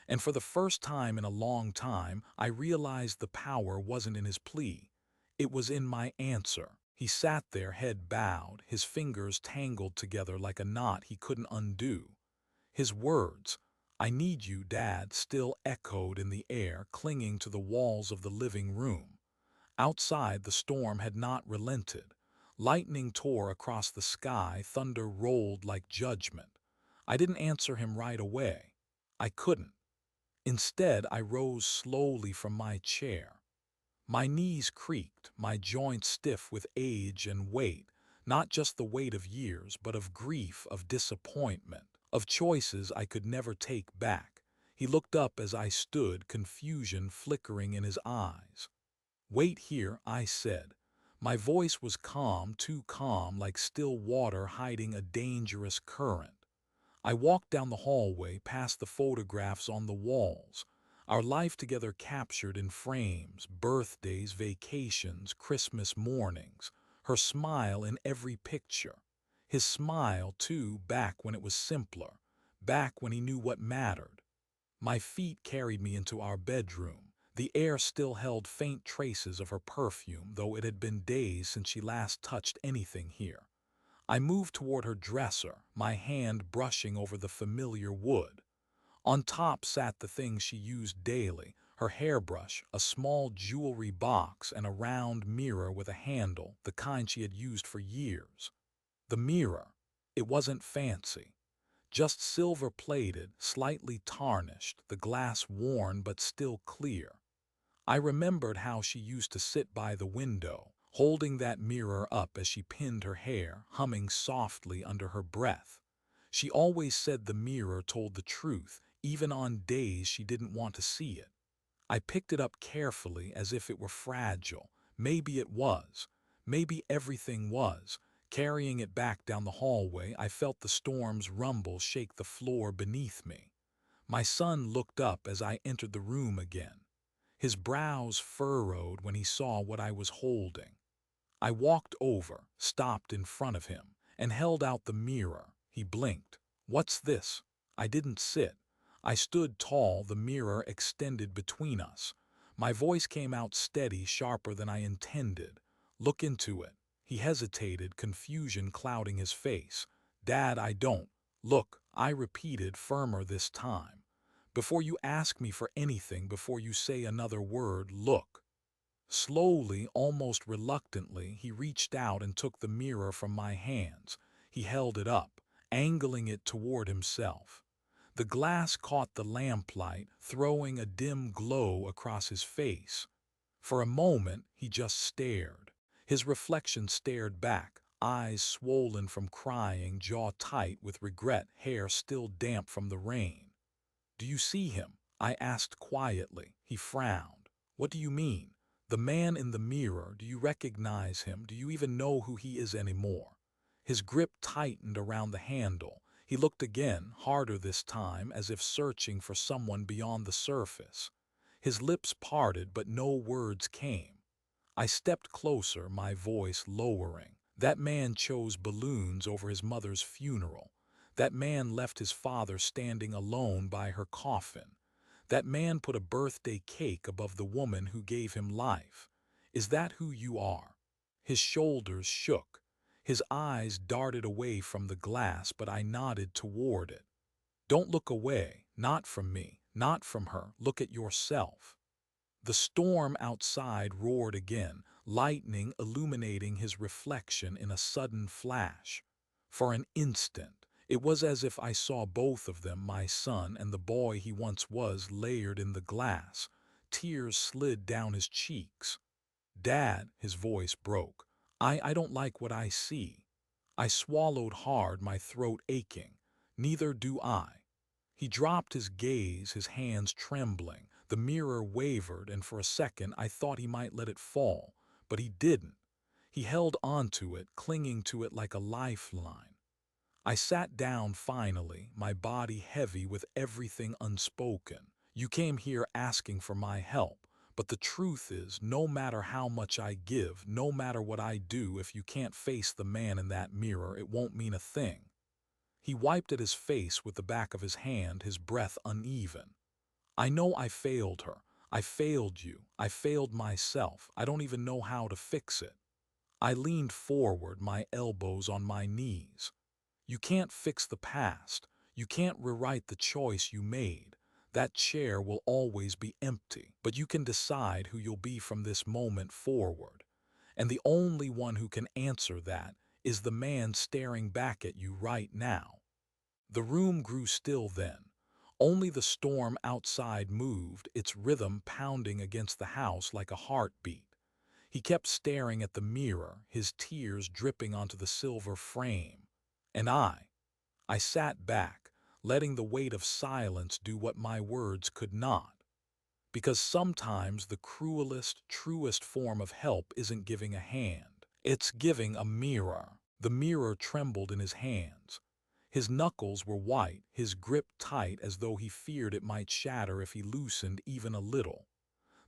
And for the first time in a long time, I realized the power wasn't in his plea. It was in my answer. He sat there, head bowed, his fingers tangled together like a knot he couldn't undo. His words, "I need you, Dad," still echoed in the air, clinging to the walls of the living room. Outside, the storm had not relented. Lightning tore across the sky, thunder rolled like judgment. I didn't answer him right away. I couldn't. Instead, I rose slowly from my chair. My knees creaked, my joints stiff with age and weight, not just the weight of years, but of grief, of disappointment, of choices I could never take back. He looked up as I stood, confusion flickering in his eyes. "Wait here," I said. My voice was calm, too calm, like still water hiding a dangerous current. I walked down the hallway, past the photographs on the walls. Our life together captured in frames, birthdays, vacations, Christmas mornings, her smile in every picture. His smile, too, back when it was simpler, back when he knew what mattered. My feet carried me into our bedroom. The air still held faint traces of her perfume, though it had been days since she last touched anything here. I moved toward her dresser, my hand brushing over the familiar wood. On top sat the things she used daily, her hairbrush, a small jewelry box, and a round mirror with a handle, the kind she had used for years. The mirror. It wasn't fancy. Just silver-plated, slightly tarnished, the glass worn but still clear. I remembered how she used to sit by the window, holding that mirror up as she pinned her hair, humming softly under her breath. She always said the mirror told the truth, even on days she didn't want to see it. I picked it up carefully as if it were fragile. Maybe it was. Maybe everything was. Carrying it back down the hallway, I felt the storm's rumble shake the floor beneath me. My son looked up as I entered the room again. His brows furrowed when he saw what I was holding. I walked over, stopped in front of him, and held out the mirror. He blinked. "What's this?" I didn't sit. I stood tall, the mirror extended between us. My voice came out steady, sharper than I intended. "Look into it." He hesitated, confusion clouding his face. "Dad, I don't." "Look," I repeated, firmer this time. "Before you ask me for anything, before you say another word, look." Slowly, almost reluctantly, he reached out and took the mirror from my hands. He held it up, angling it toward himself. The glass caught the lamplight, throwing a dim glow across his face. For a moment, he just stared. His reflection stared back, eyes swollen from crying, jaw tight with regret, hair still damp from the rain. "Do you see him?" I asked quietly. He frowned. "What do you mean? The man in the mirror, do you recognize him? Do you even know who he is anymore?" His grip tightened around the handle. He looked again, harder this time, as if searching for someone beyond the surface. His lips parted, but no words came. I stepped closer, my voice lowering. "That man chose balloons over his mother's funeral. That man left his father standing alone by her coffin. That man put a birthday cake above the woman who gave him life. Is that who you are?" His shoulders shook. His eyes darted away from the glass, but I nodded toward it. "Don't look away, not from me, not from her. Look at yourself." The storm outside roared again, lightning illuminating his reflection in a sudden flash. For an instant, it was as if I saw both of them, my son and the boy he once was, layered in the glass. Tears slid down his cheeks. "Dad," his voice broke, I don't like what I see." I swallowed hard, my throat aching. "Neither do I." He dropped his gaze, his hands trembling. The mirror wavered, and for a second I thought he might let it fall, but he didn't. He held onto it, clinging to it like a lifeline. I sat down finally, my body heavy with everything unspoken. "You came here asking for my help, but the truth is, no matter how much I give, no matter what I do, if you can't face the man in that mirror, it won't mean a thing." He wiped at his face with the back of his hand, his breath uneven. "I know I failed her. I failed you. I failed myself. I don't even know how to fix it." I leaned forward, my elbows on my knees. "You can't fix the past. You can't rewrite the choice you made. That chair will always be empty, but you can decide who you'll be from this moment forward. And the only one who can answer that is the man staring back at you right now." The room grew still then. Only the storm outside moved, its rhythm pounding against the house like a heartbeat. He kept staring at the mirror, his tears dripping onto the silver frame. And I sat back, letting the weight of silence do what my words could not. Because sometimes the cruelest, truest form of help isn't giving a hand. It's giving a mirror. The mirror trembled in his hands. His knuckles were white, his grip tight as though he feared it might shatter if he loosened even a little.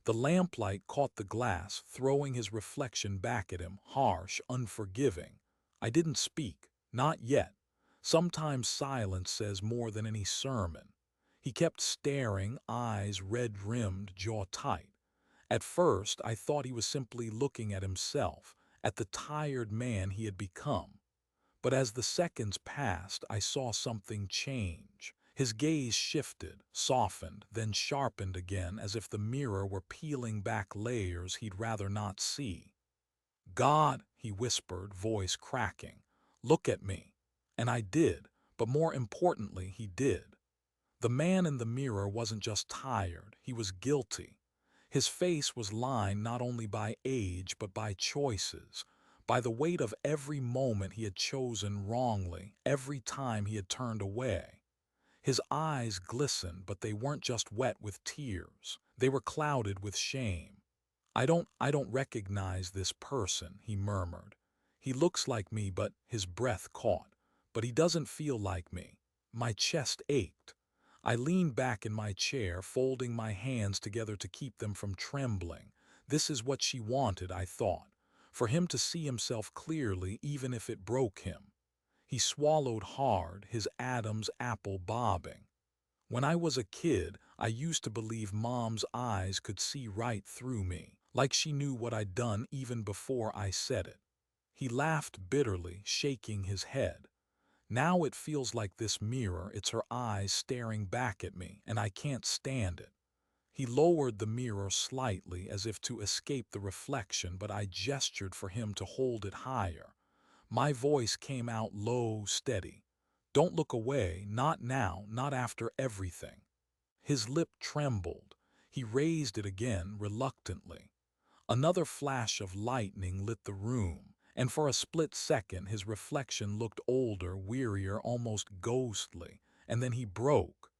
The lamplight caught the glass, throwing his reflection back at him, harsh, unforgiving. I didn't speak. Not yet. Sometimes silence says more than any sermon. He kept staring, eyes red-rimmed, jaw tight. At first, I thought he was simply looking at himself, at the tired man he had become. But as the seconds passed, I saw something change. His gaze shifted, softened, then sharpened again as if the mirror were peeling back layers he'd rather not see. "God," he whispered, voice cracking, "look at me." And I did, but more importantly, he did. The man in the mirror wasn't just tired, he was guilty. His face was lined not only by age but by choices, by the weight of every moment he had chosen wrongly, every time he had turned away. His eyes glistened, but they weren't just wet with tears. They were clouded with shame. I don't recognize this person," he murmured. "He looks like me, but," his breath caught, "but he doesn't feel like me." My chest ached. I leaned back in my chair, folding my hands together to keep them from trembling. This is what she wanted, I thought, for him to see himself clearly even if it broke him. He swallowed hard, his Adam's apple bobbing. "When I was a kid, I used to believe Mom's eyes could see right through me, like she knew what I'd done even before I said it." He laughed bitterly, shaking his head. "Now it feels like this mirror, it's her eyes staring back at me, and I can't stand it." He lowered the mirror slightly as if to escape the reflection, but I gestured for him to hold it higher. My voice came out low, steady. "Don't look away, not now, not after everything." His lip trembled. He raised it again, reluctantly. Another flash of lightning lit the room, and for a split second his reflection looked older, wearier, almost ghostly, and then he broke.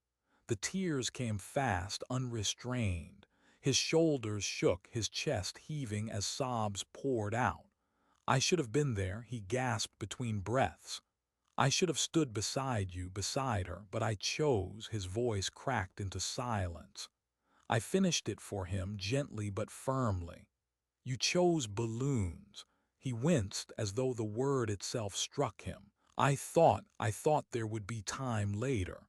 The tears came fast, unrestrained. His shoulders shook, his chest heaving as sobs poured out. "I should have been there," he gasped between breaths. "I should have stood beside you, beside her, but I chose." His voice cracked into silence. I finished it for him, gently but firmly. "You chose balloons." He winced as though the word itself struck him. I thought there would be time later.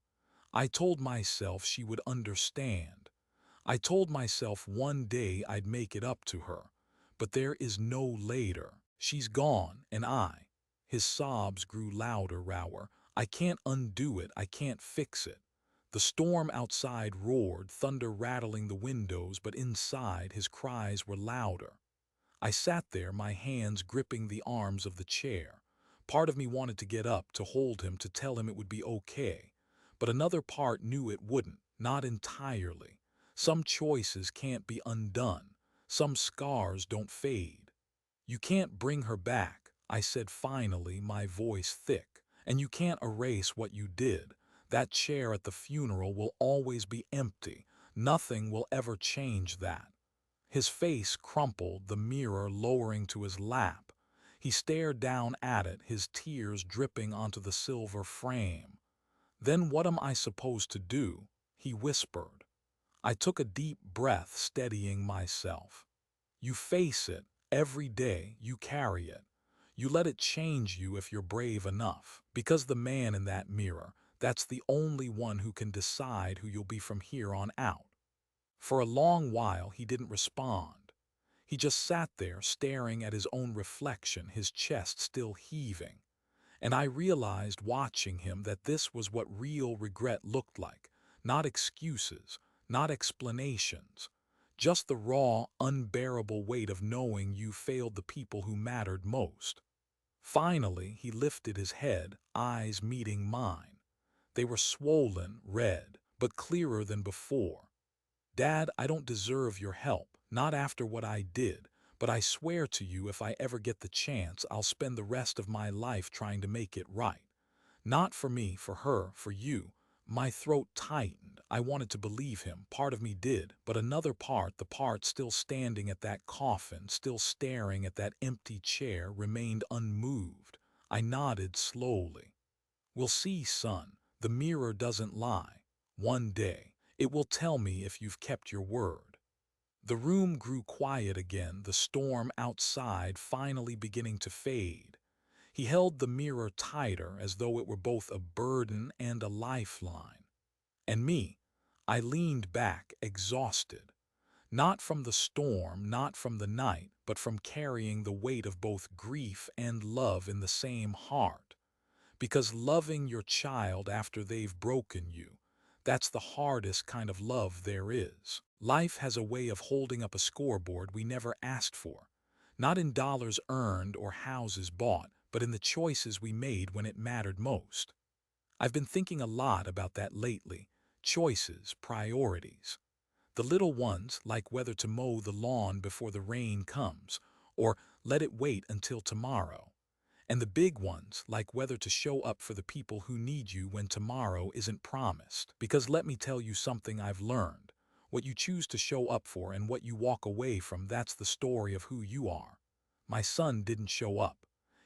I told myself she would understand. I told myself one day I'd make it up to her. But there is no later. She's gone, and I. His sobs grew louder, rower. "I can't undo it, I can't fix it." The storm outside roared, thunder rattling the windows, but inside his cries were louder. I sat there, my hands gripping the arms of the chair. Part of me wanted to get up, to hold him, to tell him it would be okay. But another part knew it wouldn't, not entirely. Some choices can't be undone. Some scars don't fade. "You can't bring her back," I said finally, my voice thick. "And you can't erase what you did. That chair at the funeral will always be empty. Nothing will ever change that." His face crumpled, the mirror lowering to his lap. He stared down at it, his tears dripping onto the silver frame. "Then what am I supposed to do?" he whispered. I took a deep breath, steadying myself. "You face it. Every day you carry it. You let it change you if you're brave enough. Because the man in that mirror, that's the only one who can decide who you'll be from here on out." For a long while he didn't respond. He just sat there staring at his own reflection, his chest still heaving. And I realized watching him that this was what real regret looked like. Not excuses, not explanations. Just the raw, unbearable weight of knowing you failed the people who mattered most. Finally, he lifted his head, eyes meeting mine. They were swollen, red, but clearer than before. "Dad, I don't deserve your help, not after what I did, but I swear to you if I ever get the chance, I'll spend the rest of my life trying to make it right. Not for me, for her, for you." My throat tightened. I wanted to believe him, part of me did, but another part, the part still standing at that coffin, still staring at that empty chair, remained unmoved. I nodded slowly. "We'll see, son. The mirror doesn't lie. One day, it will tell me if you've kept your word." The room grew quiet again, the storm outside finally beginning to fade. He held the mirror tighter as though it were both a burden and a lifeline. And me, I leaned back, exhausted. Not from the storm, not from the night, but from carrying the weight of both grief and love in the same heart. Because loving your child after they've broken you, that's the hardest kind of love there is. Life has a way of holding up a scoreboard we never asked for. Not in dollars earned or houses bought, but in the choices we made when it mattered most. I've been thinking a lot about that lately. Choices, priorities. The little ones, like whether to mow the lawn before the rain comes, or let it wait until tomorrow. And the big ones, like whether to show up for the people who need you when tomorrow isn't promised. Because let me tell you something I've learned. What you choose to show up for and what you walk away from, that's the story of who you are. My son didn't show up.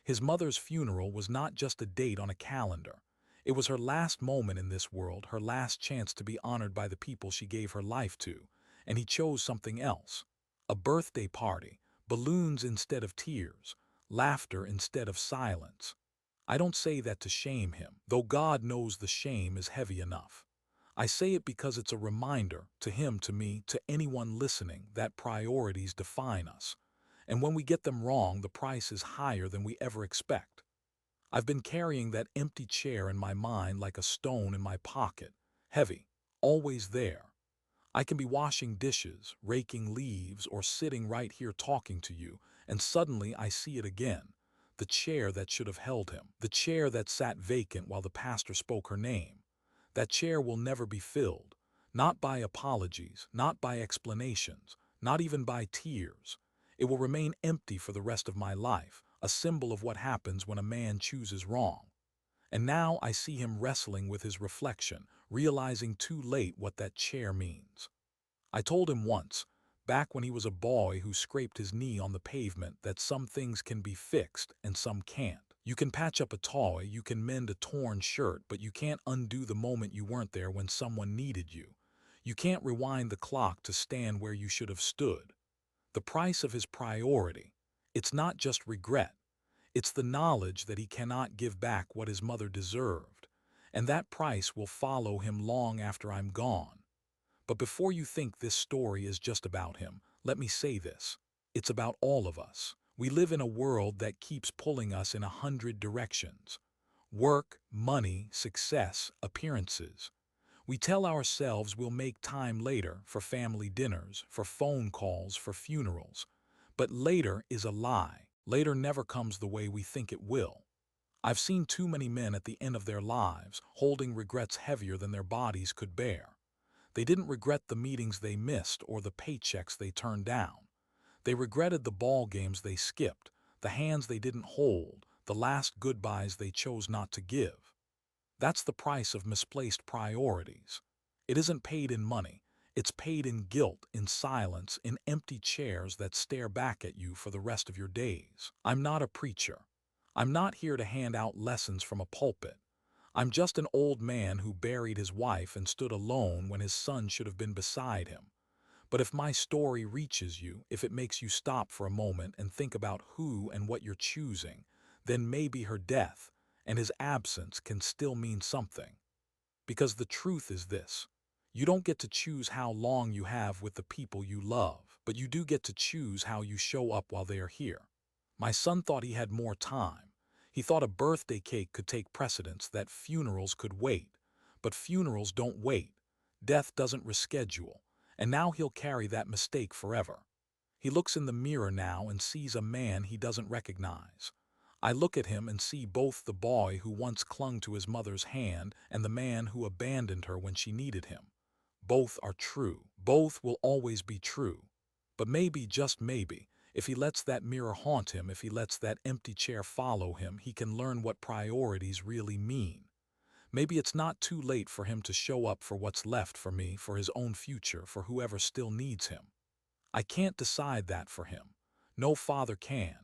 His mother's funeral was not just a date on a calendar. It was her last moment in this world, her last chance to be honored by the people she gave her life to. And he chose something else. A birthday party, balloons instead of tears, laughter instead of silence. I don't say that to shame him, though God knows the shame is heavy enough. I say it because it's a reminder, to him, to me, to anyone listening, that priorities define us. And when we get them wrong, the price is higher than we ever expect. I've been carrying that empty chair in my mind like a stone in my pocket, heavy, always there. I can be washing dishes, raking leaves, or sitting right here talking to you, and suddenly I see it again. The chair that should have held him. The chair that sat vacant while the pastor spoke her name. That chair will never be filled. Not by apologies, not by explanations, not even by tears. It will remain empty for the rest of my life, a symbol of what happens when a man chooses wrong. And now I see him wrestling with his reflection, realizing too late what that chair means. I told him once, back when he was a boy who scraped his knee on the pavement, that some things can be fixed and some can't. You can patch up a toy, you can mend a torn shirt, but you can't undo the moment you weren't there when someone needed you. You can't rewind the clock to stand where you should have stood. The price of his priority. It's not just regret. It's the knowledge that he cannot give back what his mother deserved. And that price will follow him long after I'm gone. But before you think this story is just about him, let me say this. It's about all of us. We live in a world that keeps pulling us in 100 directions. Work, money, success, appearances. We tell ourselves we'll make time later for family dinners, for phone calls, for funerals. But later is a lie. Later never comes the way we think it will. I've seen too many men at the end of their lives holding regrets heavier than their bodies could bear. They didn't regret the meetings they missed or the paychecks they turned down. They regretted the ball games they skipped, the hands they didn't hold, the last goodbyes they chose not to give. That's the price of misplaced priorities. It isn't paid in money. It's paid in guilt, in silence, in empty chairs that stare back at you for the rest of your days. I'm not a preacher. I'm not here to hand out lessons from a pulpit. I'm just an old man who buried his wife and stood alone when his son should have been beside him. But if my story reaches you, if it makes you stop for a moment and think about who and what you're choosing, then maybe her death and his absence can still mean something. Because the truth is this: you don't get to choose how long you have with the people you love, but you do get to choose how you show up while they are here. My son thought he had more time. He thought a birthday cake could take precedence, that funerals could wait. But funerals don't wait. Death doesn't reschedule. And now he'll carry that mistake forever. He looks in the mirror now and sees a man he doesn't recognize. I look at him and see both the boy who once clung to his mother's hand and the man who abandoned her when she needed him. Both are true. Both will always be true. But maybe, just maybe, if he lets that mirror haunt him, if he lets that empty chair follow him, he can learn what priorities really mean. Maybe it's not too late for him to show up for what's left, for me, for his own future, for whoever still needs him. I can't decide that for him. No father can.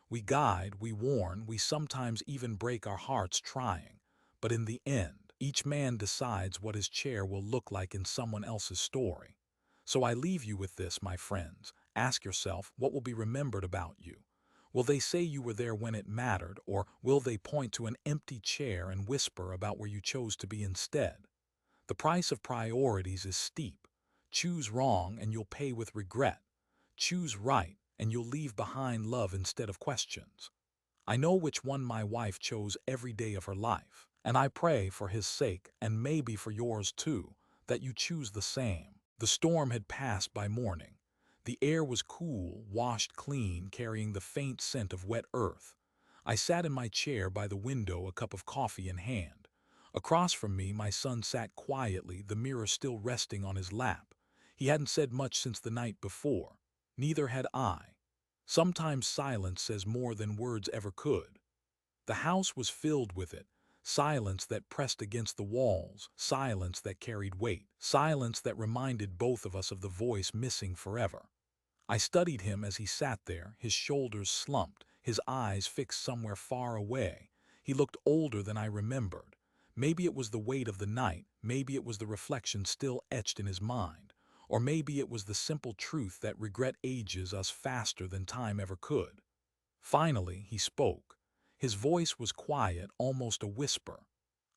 We guide, we warn, we sometimes even break our hearts trying. But in the end, each man decides what his chair will look like in someone else's story. So I leave you with this, my friends. Ask yourself, what will be remembered about you? Will they say you were there when it mattered, or will they point to an empty chair and whisper about where you chose to be instead? The price of priorities is steep. Choose wrong and you'll pay with regret. Choose right and you'll leave behind love instead of questions. I know which one my wife chose every day of her life, and I pray for his sake, and maybe for yours too, that you choose the same. The storm had passed by morning. The air was cool, washed clean, carrying the faint scent of wet earth. I sat in my chair by the window, a cup of coffee in hand. Across from me, my son sat quietly, the mirror still resting on his lap. He hadn't said much since the night before. Neither had I. Sometimes silence says more than words ever could. The house was filled with it, silence that pressed against the walls, silence that carried weight, silence that reminded both of us of the voice missing forever. I studied him as he sat there, his shoulders slumped, his eyes fixed somewhere far away. He looked older than I remembered. Maybe it was the weight of the night, maybe it was the reflection still etched in his mind, or maybe it was the simple truth that regret ages us faster than time ever could. Finally, he spoke. His voice was quiet, almost a whisper.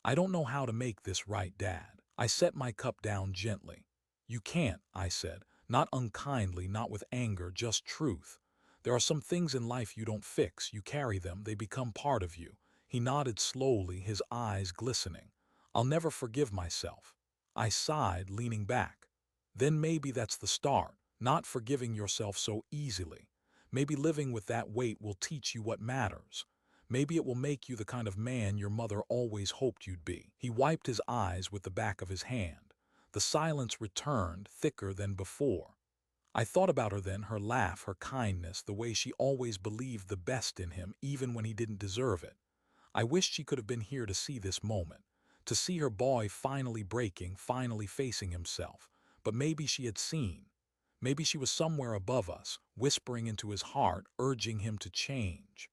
"I don't know how to make this right, Dad." I set my cup down gently. "You can't," I said, not unkindly, not with anger, just truth. "There are some things in life you don't fix, you carry them, they become part of you." He nodded slowly, his eyes glistening. "I'll never forgive myself." I sighed, leaning back. "Then maybe that's the start, not forgiving yourself so easily. Maybe living with that weight will teach you what matters. Maybe it will make you the kind of man your mother always hoped you'd be." He wiped his eyes with the back of his hand. The silence returned, thicker than before. I thought about her then, her laugh, her kindness, the way she always believed the best in him, even when he didn't deserve it. I wished she could have been here to see this moment, to see her boy finally breaking, finally facing himself. But maybe she had seen. Maybe she was somewhere above us, whispering into his heart, urging him to change.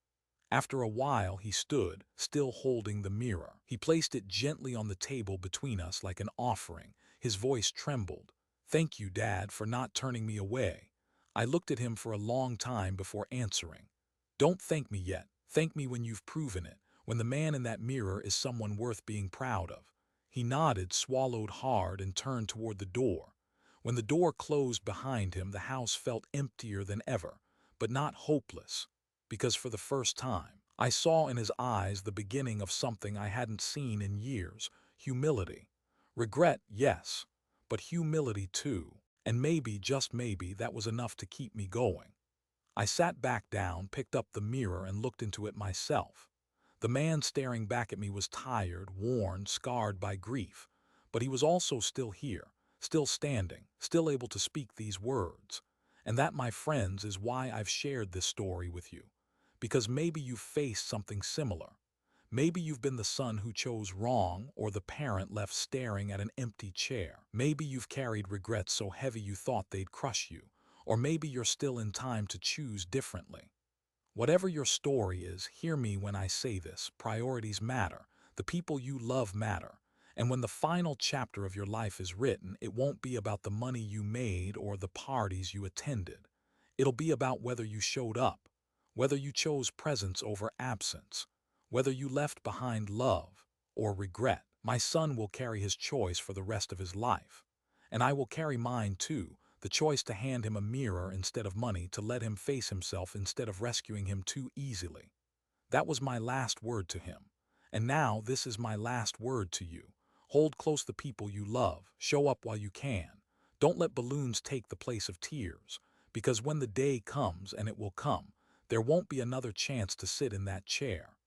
After a while, he stood, still holding the mirror. He placed it gently on the table between us like an offering. His voice trembled. "Thank you, Dad, for not turning me away." I looked at him for a long time before answering. "Don't thank me yet. Thank me when you've proven it, when the man in that mirror is someone worth being proud of." He nodded, swallowed hard, and turned toward the door. When the door closed behind him, the house felt emptier than ever, but not hopeless. Because for the first time, I saw in his eyes the beginning of something I hadn't seen in years: humility. Regret, yes, but humility too. And maybe, just maybe, that was enough to keep me going. I sat back down, picked up the mirror, and looked into it myself. The man staring back at me was tired, worn, scarred by grief, but he was also still here, still standing, still able to speak these words. And that, my friends, is why I've shared this story with you. Because maybe you've faced something similar. Maybe you've been the son who chose wrong, or the parent left staring at an empty chair. Maybe you've carried regrets so heavy you thought they'd crush you. Or maybe you're still in time to choose differently. Whatever your story is, hear me when I say this: priorities matter. The people you love matter. And when the final chapter of your life is written, it won't be about the money you made or the parties you attended. It'll be about whether you showed up, whether you chose presence over absence, whether you left behind love or regret. My son will carry his choice for the rest of his life. And I will carry mine too, the choice to hand him a mirror instead of money, to let him face himself instead of rescuing him too easily. That was my last word to him. And now this is my last word to you. Hold close the people you love. Show up while you can. Don't let balloons take the place of tears. Because when the day comes, and it will come, there won't be another chance to sit in that chair.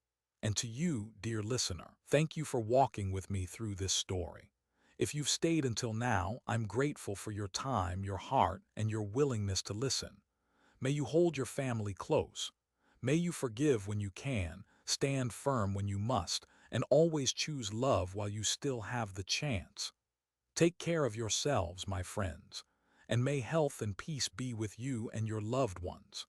And to you, dear listener, thank you for walking with me through this story. If you've stayed until now, I'm grateful for your time, your heart, and your willingness to listen. May you hold your family close. May you forgive when you can, stand firm when you must, and always choose love while you still have the chance. Take care of yourselves, my friends, and may health and peace be with you and your loved ones.